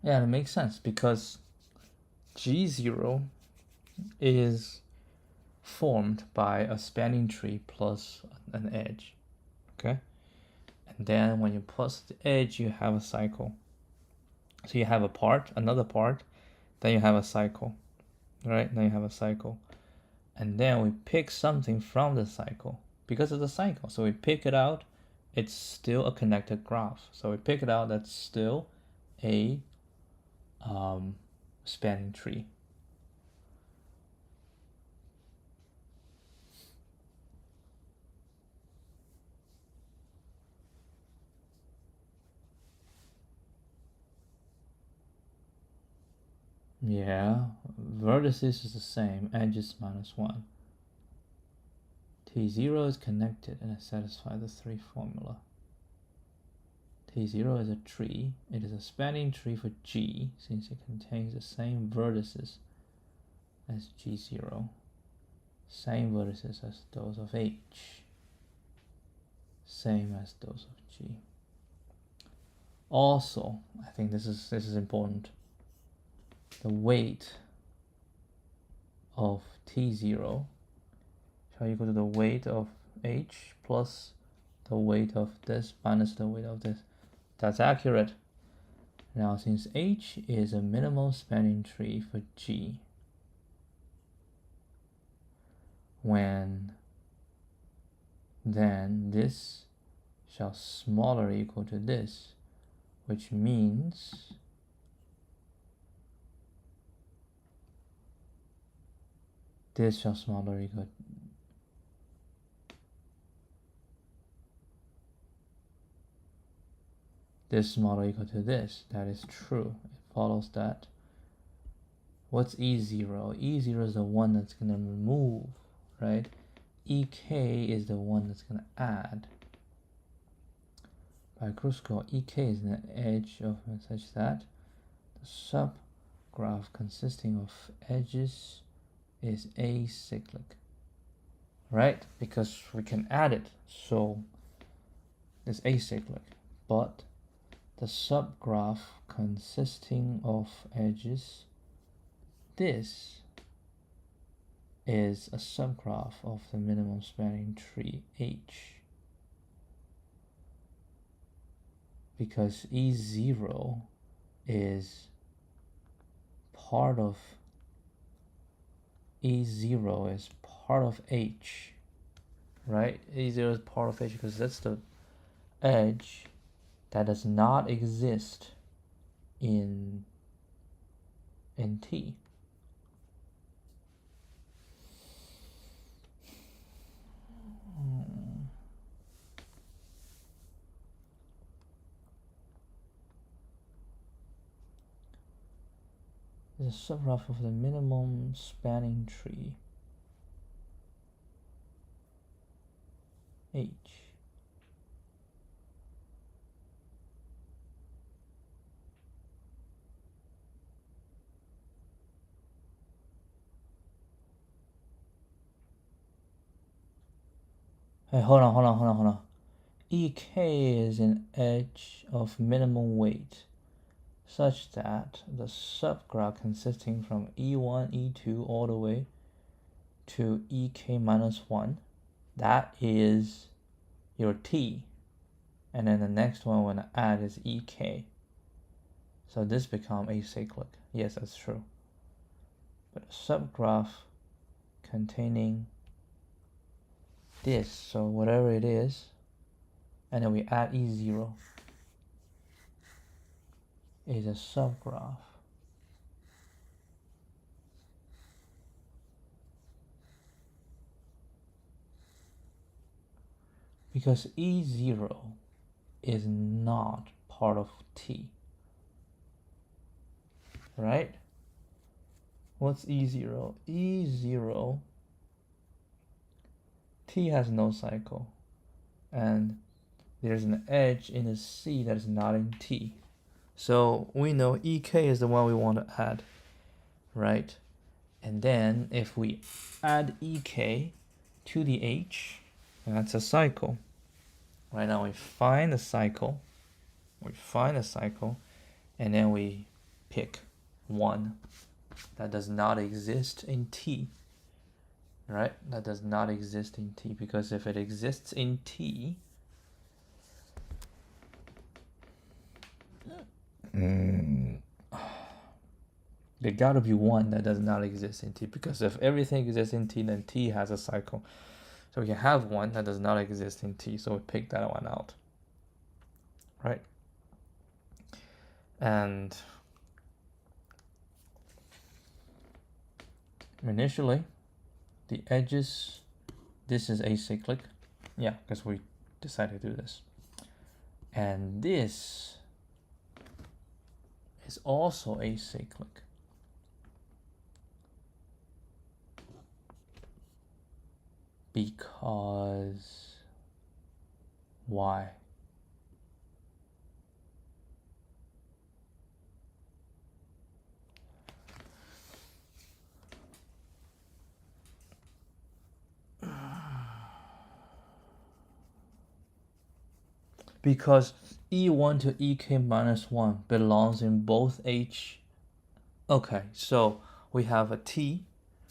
Yeah, it makes sense because G0 is formed by a spanning tree plus an edge, okay? And then when you plus the edge, you have a cycle. So you have a part, another part, then you have a cycle, right? Then you have a cycle. And then we pick something from the cycle because of the cycle. So we pick it out, it's still a connected graph. So we pick it out, that's still a spanning tree. Yeah, vertices is the same, edges minus 1. T0 is connected and it satisfies the 3 formula. T0 is a tree. It is a spanning tree for G since it contains the same vertices as G0. Same vertices as those of H. Same as those of G. Also, I think this is important. The weight of T0 shall equal to the weight of H plus the weight of this minus the weight of this. That's accurate. Now, since H is a minimum spanning tree for G, when then this shall smaller equal to this, which means this shall smaller equal this smaller equal to this. That is true. It follows that. What's E0? E0 is the one that's going to remove, right? EK is the one that's going to add. By Kruskal, EK is the edge of such that the subgraph consisting of edges is acyclic, right? Because we can add it, so it's acyclic. But the subgraph consisting of edges, this is a subgraph of the minimum spanning tree H. Because E0 is part of H, right? E0 is part of H because that's the edge that does not exist in T. Is a subgraph of the minimum spanning tree H. Hey, hold on. EK is an edge of minimum weight such that the subgraph consisting from E1, E2 all the way to EK minus 1, that is your T. And then the next one we're going to add is EK. So this become acyclic. Yes, that's true. But a subgraph containing this, so whatever it is, and then we add E0, is a subgraph. Because E0 is not part of T, right? What's E0? E0, T has no cycle, and there's an edge in the C that is not in T. So we know EK is the one we want to add, right? And then if we add EK to the H, that's a cycle. Right now we find the cycle, and then we pick one that does not exist in T, right? That does not exist in T, because if it exists in T, there gotta be one that does not exist in T, because if everything exists in T, then T has a cycle. So we can have one that does not exist in T, so we pick that one out, right? And initially, the edges, this is acyclic. Yeah, because we decided to do this. And this is also acyclic. Because why? Because E1 to EK minus 1 belongs in both H. Okay, so we have a T,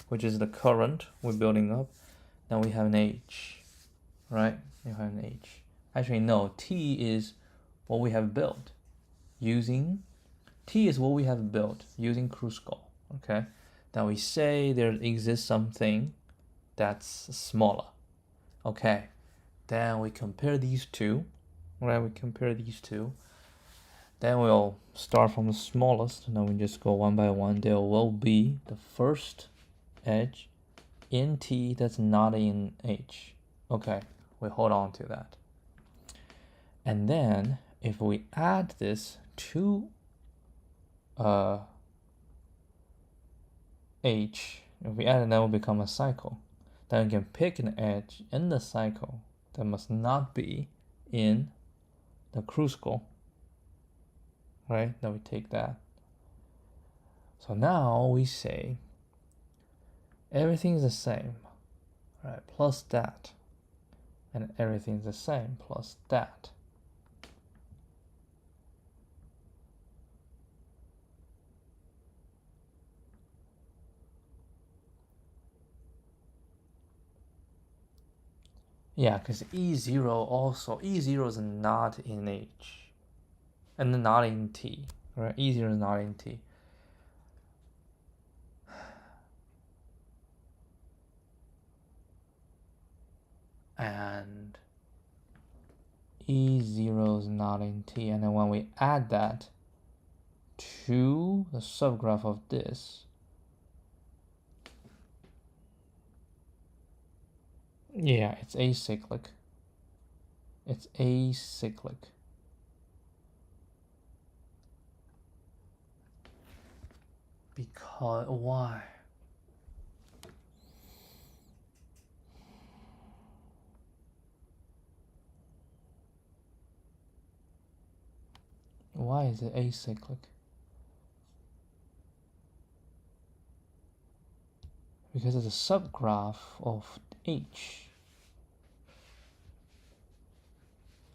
which is the current we're building up. Then we have an H, right? We have an H. Actually, no, T is what we have built using Kruskal, okay? Then we say there exists something that's smaller, okay? Then we compare these two, right? Then we'll start from the smallest, and then we just go one by one. There will be the first edge in T that's not in H. Okay, we hold on to that. And then if we add this to H, if we add it, that will become a cycle. Then we can pick an edge in the cycle that must not be in the Kruskal, right? Then we take that. So now we say everything's the same, right? Plus that. And everything's the same plus that. Yeah, because E0 also, E0 is not in H. And not in T, right? E0 is not in T. And E0 is not in T. And then when we add that to the subgraph of this, yeah, it's acyclic. It's acyclic. Because why? Why is it acyclic? Because it's a subgraph of H.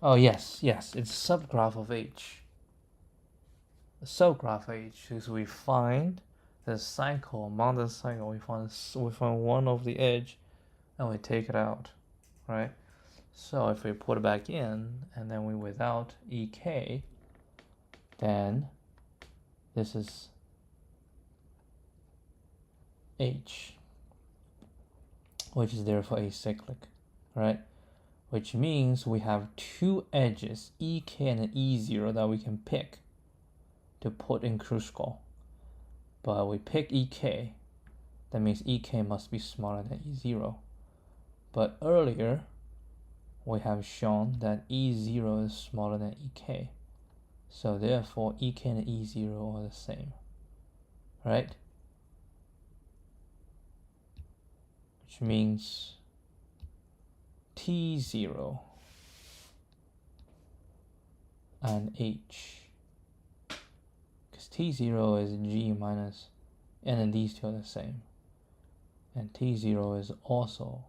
Oh yes, it's a subgraph of H. The subgraph of H is we find the cycle, among the cycle, we find one of the edge, and we take it out, right? So if we put it back in, and then we without EK, then this is h, which is therefore acyclic, right? Which means we have two edges, ek and e0, that we can pick to put in Kruskal. But we pick ek, that means ek must be smaller than e0. But earlier, we have shown that e0 is smaller than ek. So therefore, ek and e0 are the same, right? Which means t0 and h, because t0 is g minus, and then these two are the same. And t0 is also,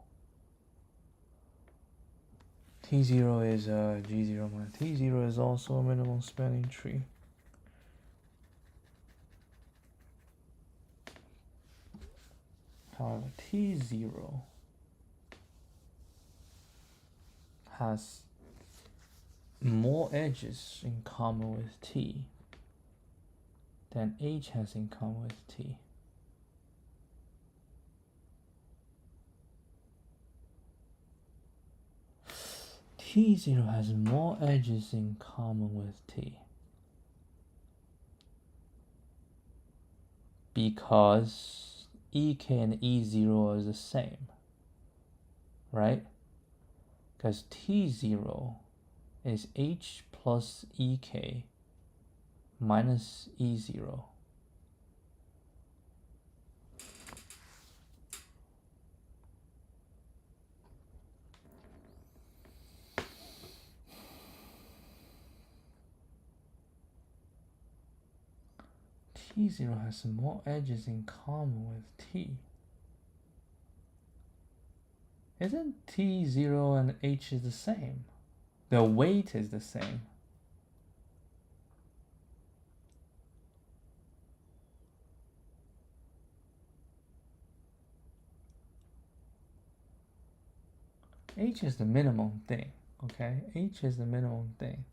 t0 is g0 minus, t0 is also a minimum spanning tree. However, t0 has more edges in common with t than h has in common with t. T0 has more edges in common with t because ek and e0 are the same, right? Because t0 is h plus ek minus e0. T0 has more edges in common with t. Isn't t0 and h is the same? The weight is the same. H is the minimum thing, okay? H is the minimum thing.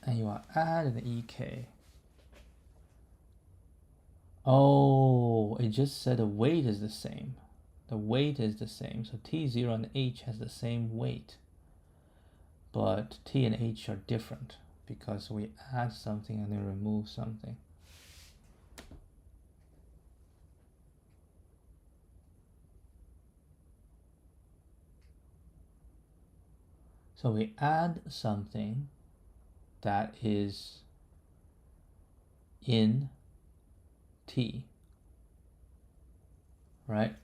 And you are adding ek. Oh, it just said the weight is the same. The weight is the same. So t0 and h has the same weight. But t and h are different because we add something and then remove something. So we add something that is in t, right?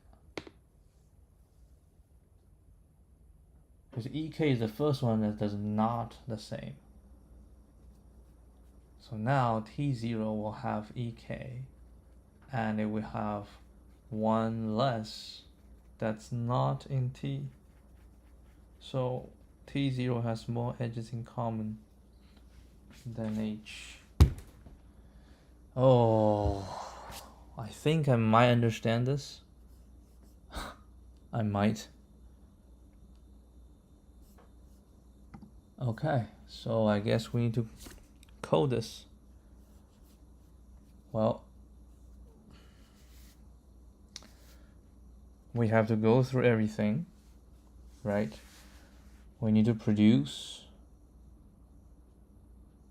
Because ek is the first one that does not the same. So now t0 will have ek, and it will have one less that's not in t. So t0 has more edges in common than h. Oh, I think I might understand this. I might. Okay, so I guess we need to code this. Well, we have to go through everything, right? We need to produce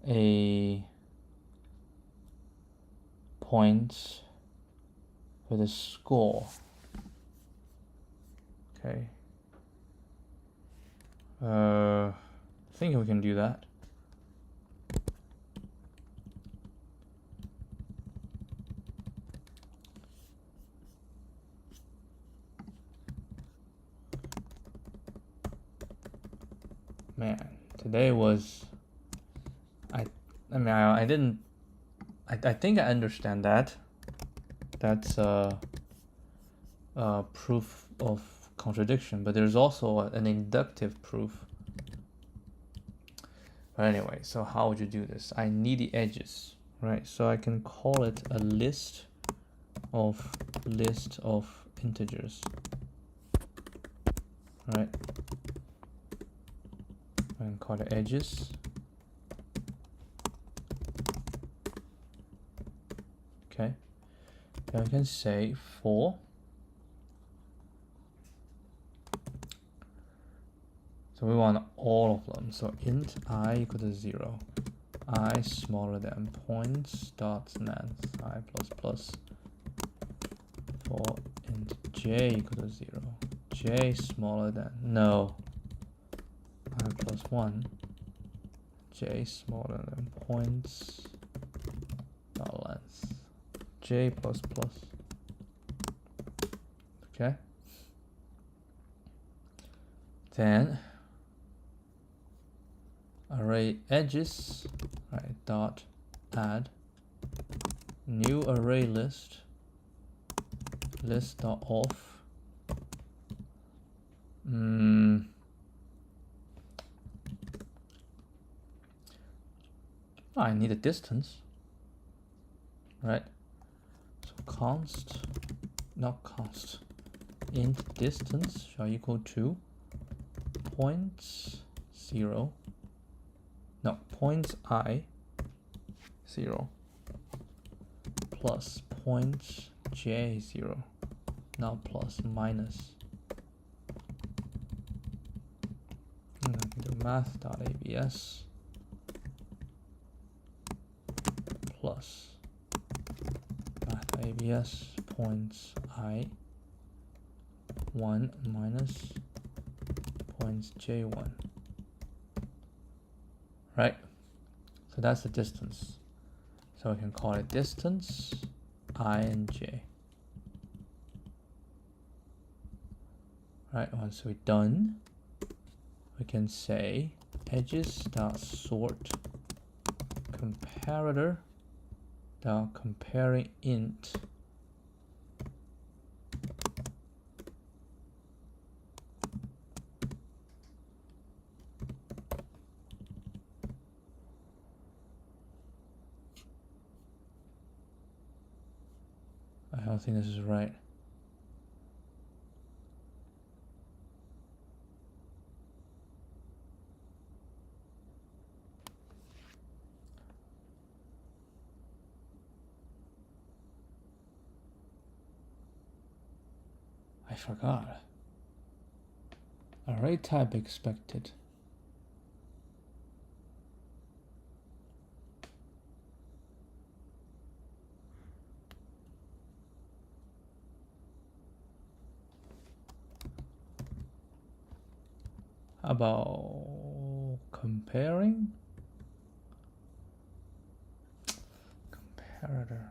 a point for the score. Okay. I think we can do that. Man, today was, I think I understand that. That's proof of contradiction, but there's also an inductive proof. But anyway, so how would you do this? I need the edges, right? So I can call it a list of integers, right? I can call it edges. Okay, then we can say for so we want all of them. So int I equal to 0, I smaller than points dot length I plus plus for int j equal to 0, j smaller than no I plus 1, j smaller than points dot length j plus plus. Okay, then array edges, right, dot add new array list dot off. I need a distance, right? So const, not const, int distance shall equal to points 0, no, points I 0 plus points j 0, now plus minus. And I can do math.abs plus math.abs points I 1 minus points j1. Right? So that's the distance. So we can call it distance I and j. Right, once we're done, we can say edges.sort comparator dot comparing int I don't think this is right. I forgot. Array type expected. How about comparing? Comparator.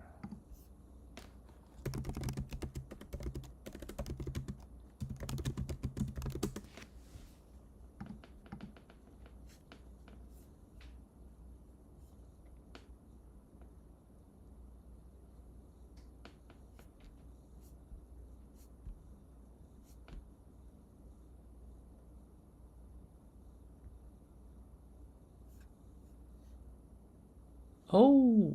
Oh,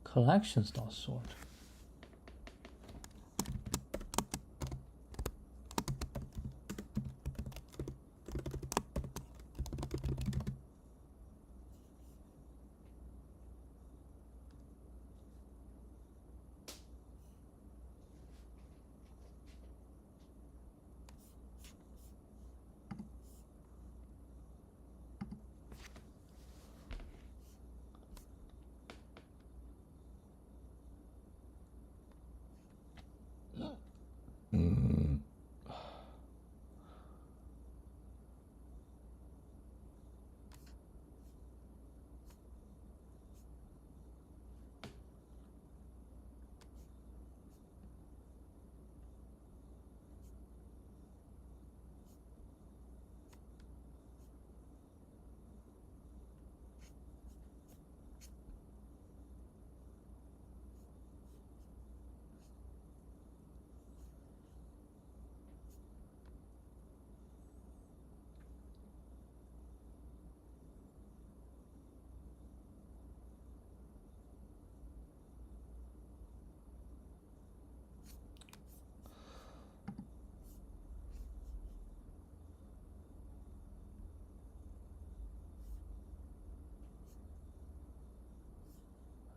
collections.sort.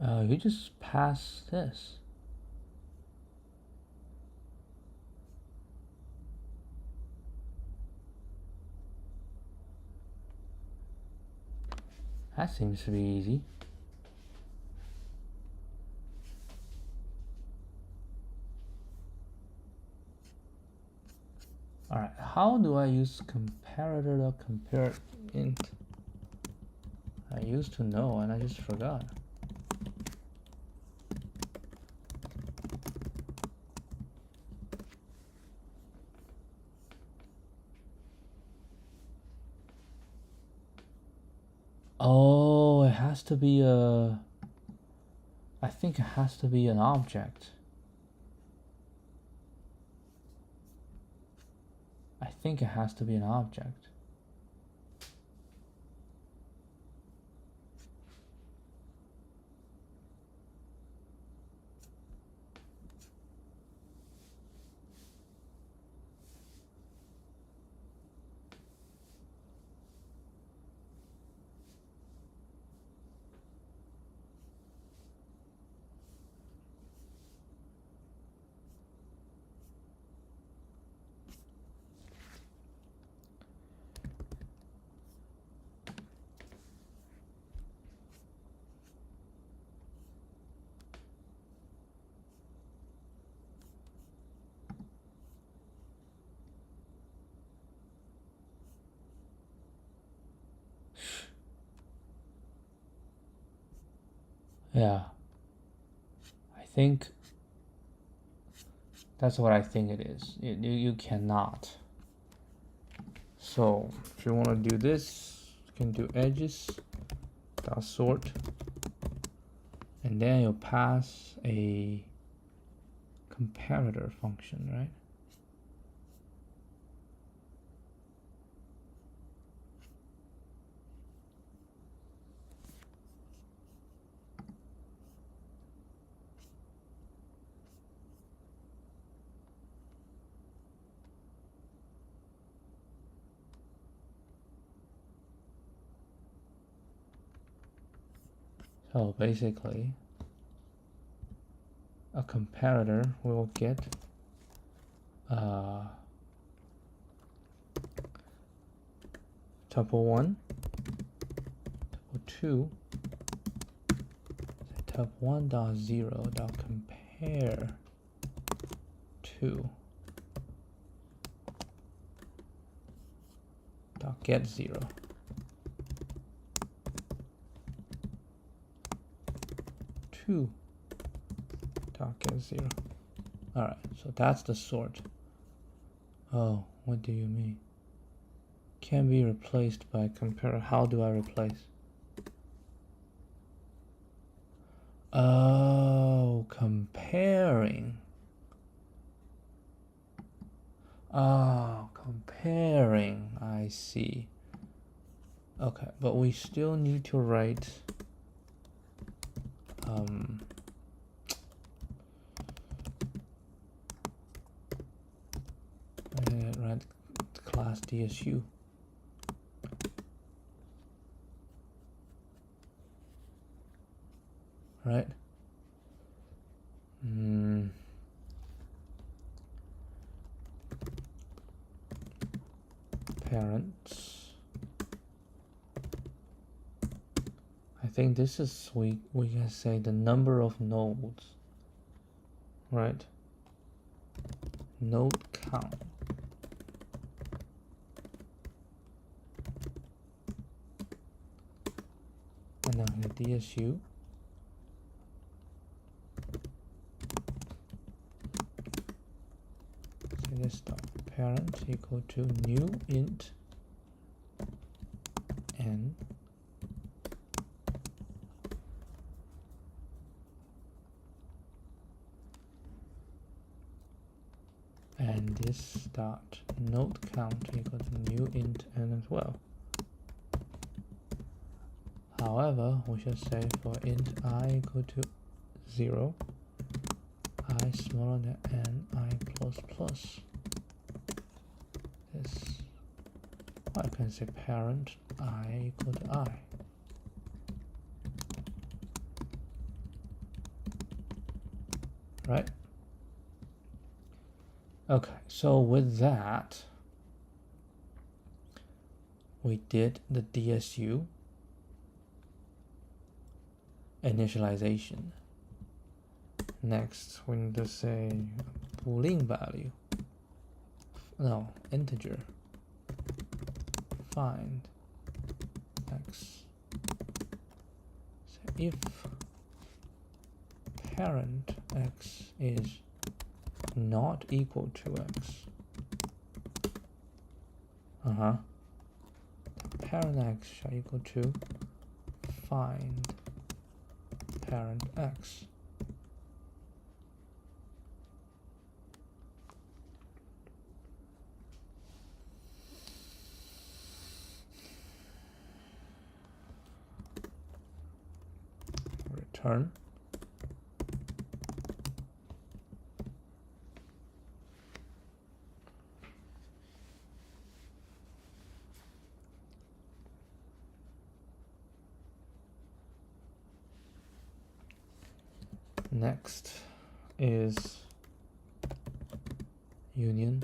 You just pass this. That seems to be easy. Alright, how do I use comparator to compare int? I used to know and I just forgot. Oh, it has to be a... I think it has to be an object. I think it has to be an object. Yeah. I think that's what I think it is. You cannot. So if you want to do this, you can do edges dot sort, and then you'll pass a comparator function, right? So basically, a comparator will get tuple 1, tuple 2, tuple 1 dot 0 dot compare to dot get 0. Dot get 0. Alright, so that's the sort. Oh, what do you mean? Can be replaced by compare. How do I replace? Oh, comparing. Oh, comparing. I see. Okay, but we still need to write write class DSU. Right? Parents. I think this is we can say the number of nodes, right? Node count. And now here DSU. So this dot parent equal to new int n and this dot node count equal to new int n as well. However, we should say for int I equal to 0, I smaller than n, I plus plus. This, I can say parent I equal to I. right? Okay, so with that, we did the DSU initialization. Next, we need to say boolean value. No, integer. Find x. So if parent x is not equal to x, parent x shall equal to find parent x. Return. Next is union.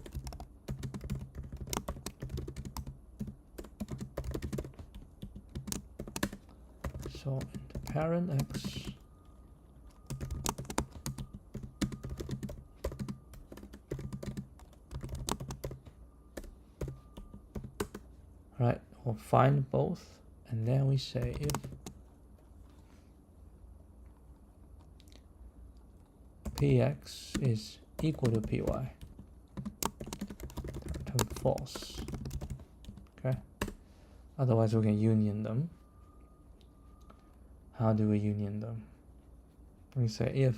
So in the parent x, right, we'll find both, and then we say if px is equal to py, return false. Okay, otherwise we can union them. How do we union them? We say if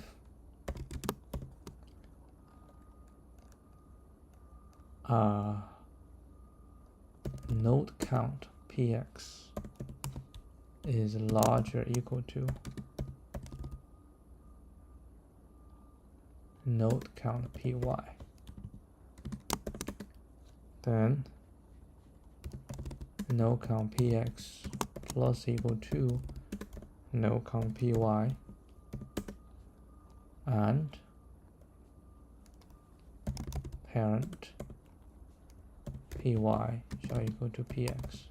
node count px is larger or equal to node count py, then node count px plus equal to node count py, and parent py shall equal to px.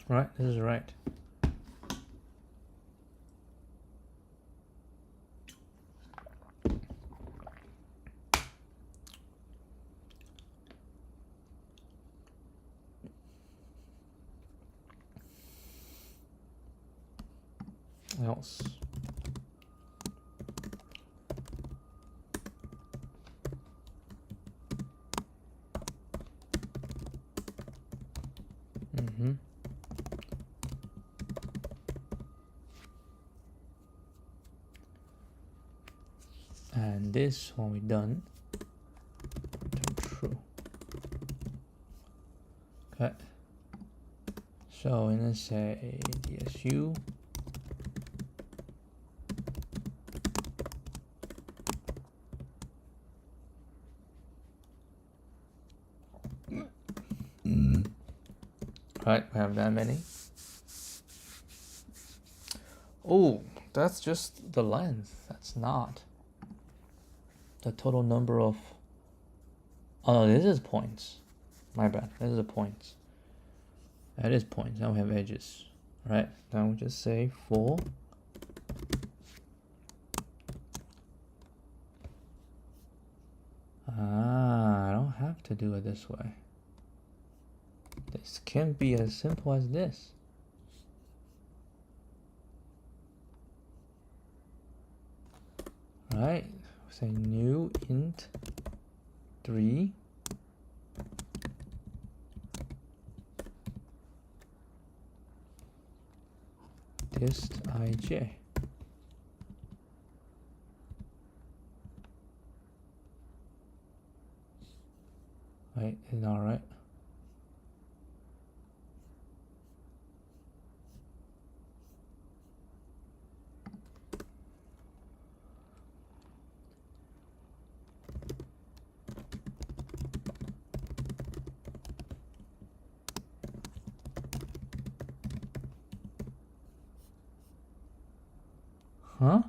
Right, this is right. Else. And this, when we're done, return true. Okay. So we're gonna say DSU right, we have that many. Oh, that's just the length. That's not the total number of. Oh no, this is points. My bad. This is the points. That is points. Now we have edges. Right. Now we just say for I don't have to do it this way. This can be as simple as this. Right, say new int 3 dist ij. Wait, it's not right. Huh?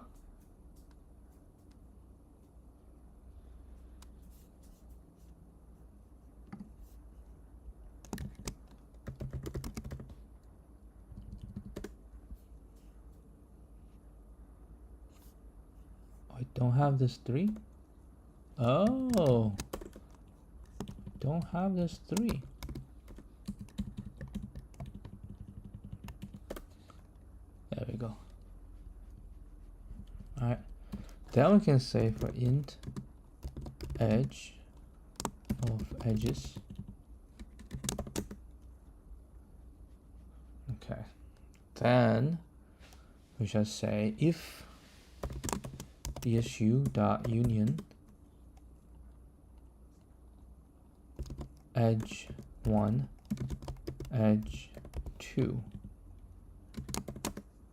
I don't have this 3. Oh, don't have this 3. There we go. All right, then we can say for int edge of edges. Okay, then we shall say if dsu dot union edge 1 edge 2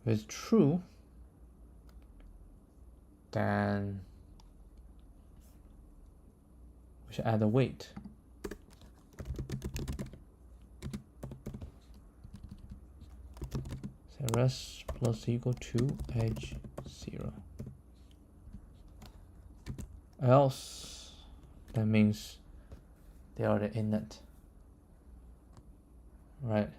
is true, then we should add a weight. So rest plus equal to edge 0. Else, that means they are the init, right?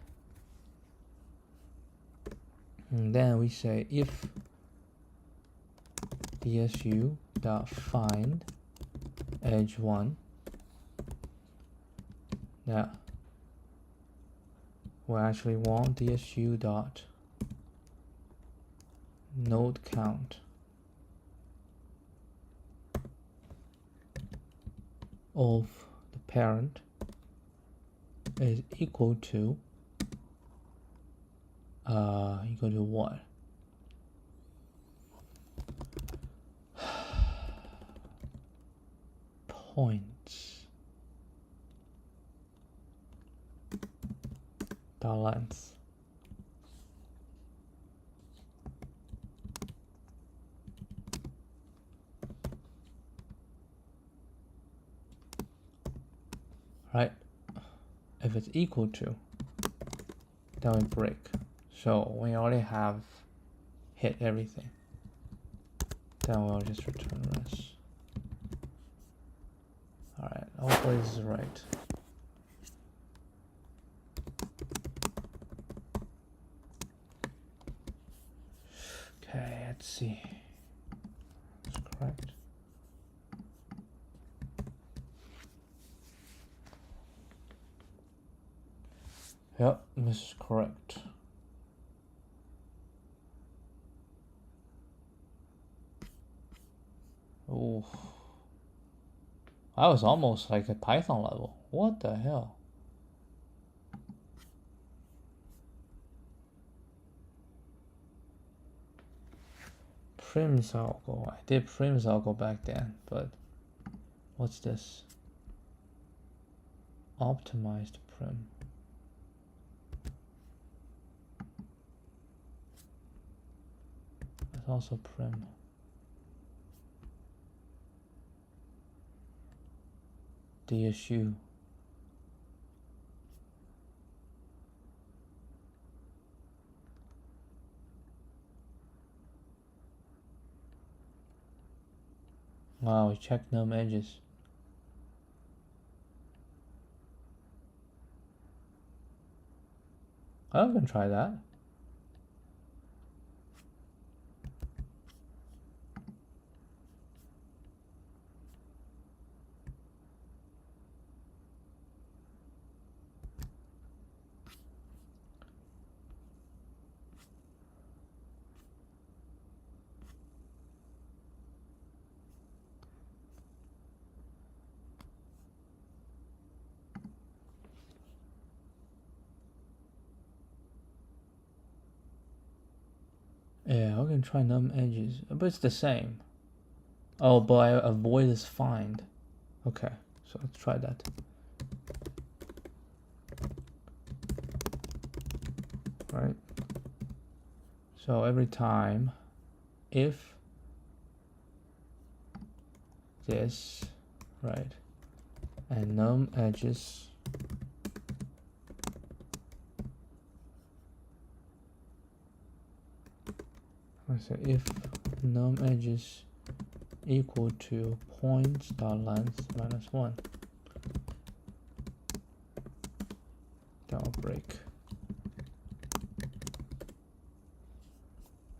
And then we say if dsu dot find edge 1, now we actually want dsu dot node count of the parent is equal to what? Points dot length. Right? If it's equal to, then we break. So we already have hit everything. Then we'll just return rest. Alright, hopefully this is right. Okay, let's see. That's correct. Yep, this is correct. Oh, I was almost like a Python level. What the hell? Prims algo. I did prims algo back then, but what's this? Optimized prim. That's also prim. DSU. Wow, we checked num edges. I can try that. Yeah, I can try num edges, but it's the same. Oh, but I avoid this find. Okay, so let's try that. right? So every time if this, right, and num edges I say if num edges equal to points dot length minus 1, that will break.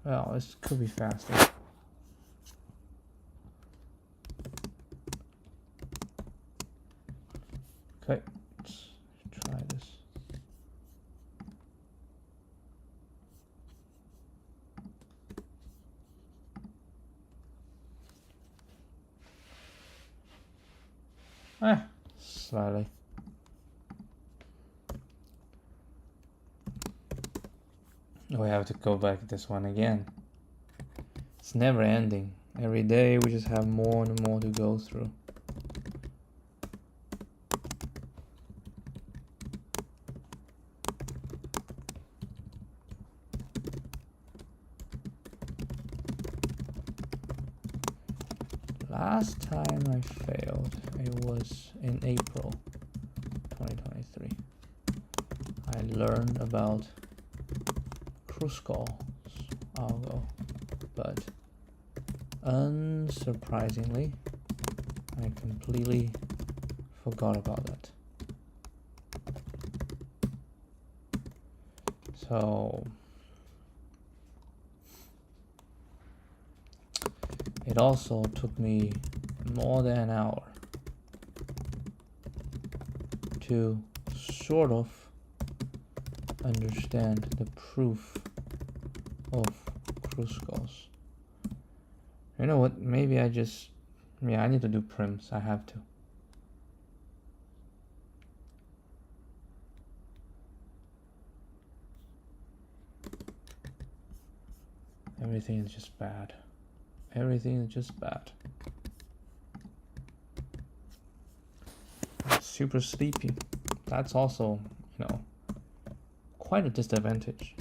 Well, this could be faster. Okay, let's try this. Slightly. We have to go back to this one again. It's never ending. Every day we just have more and more to go through. Last time I failed, it was in April 2023. I learned about Kruskal algo, but unsurprisingly, I completely forgot about that. So it also took me more than an hour to sort of understand the proof of Kruskal's. You know what? Maybe I need to do prims. I have to. Everything is just bad. Everything is just bad. I'm super sleepy. That's also, quite a disadvantage.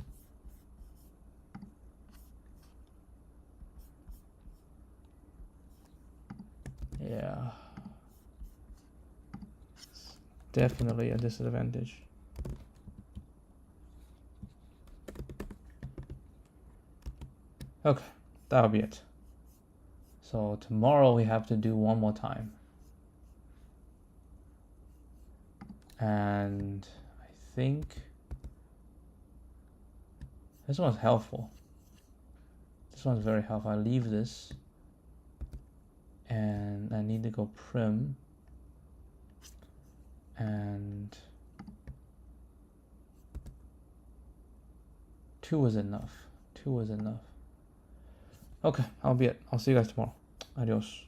Yeah. It's definitely a disadvantage. Okay, that'll be it. So tomorrow we have to do one more time. And I think this one's helpful. This one's very helpful. I leave this and I need to go prim and 2 is enough. 2 is enough. Okay, I'll be it. I'll see you guys tomorrow. Adios.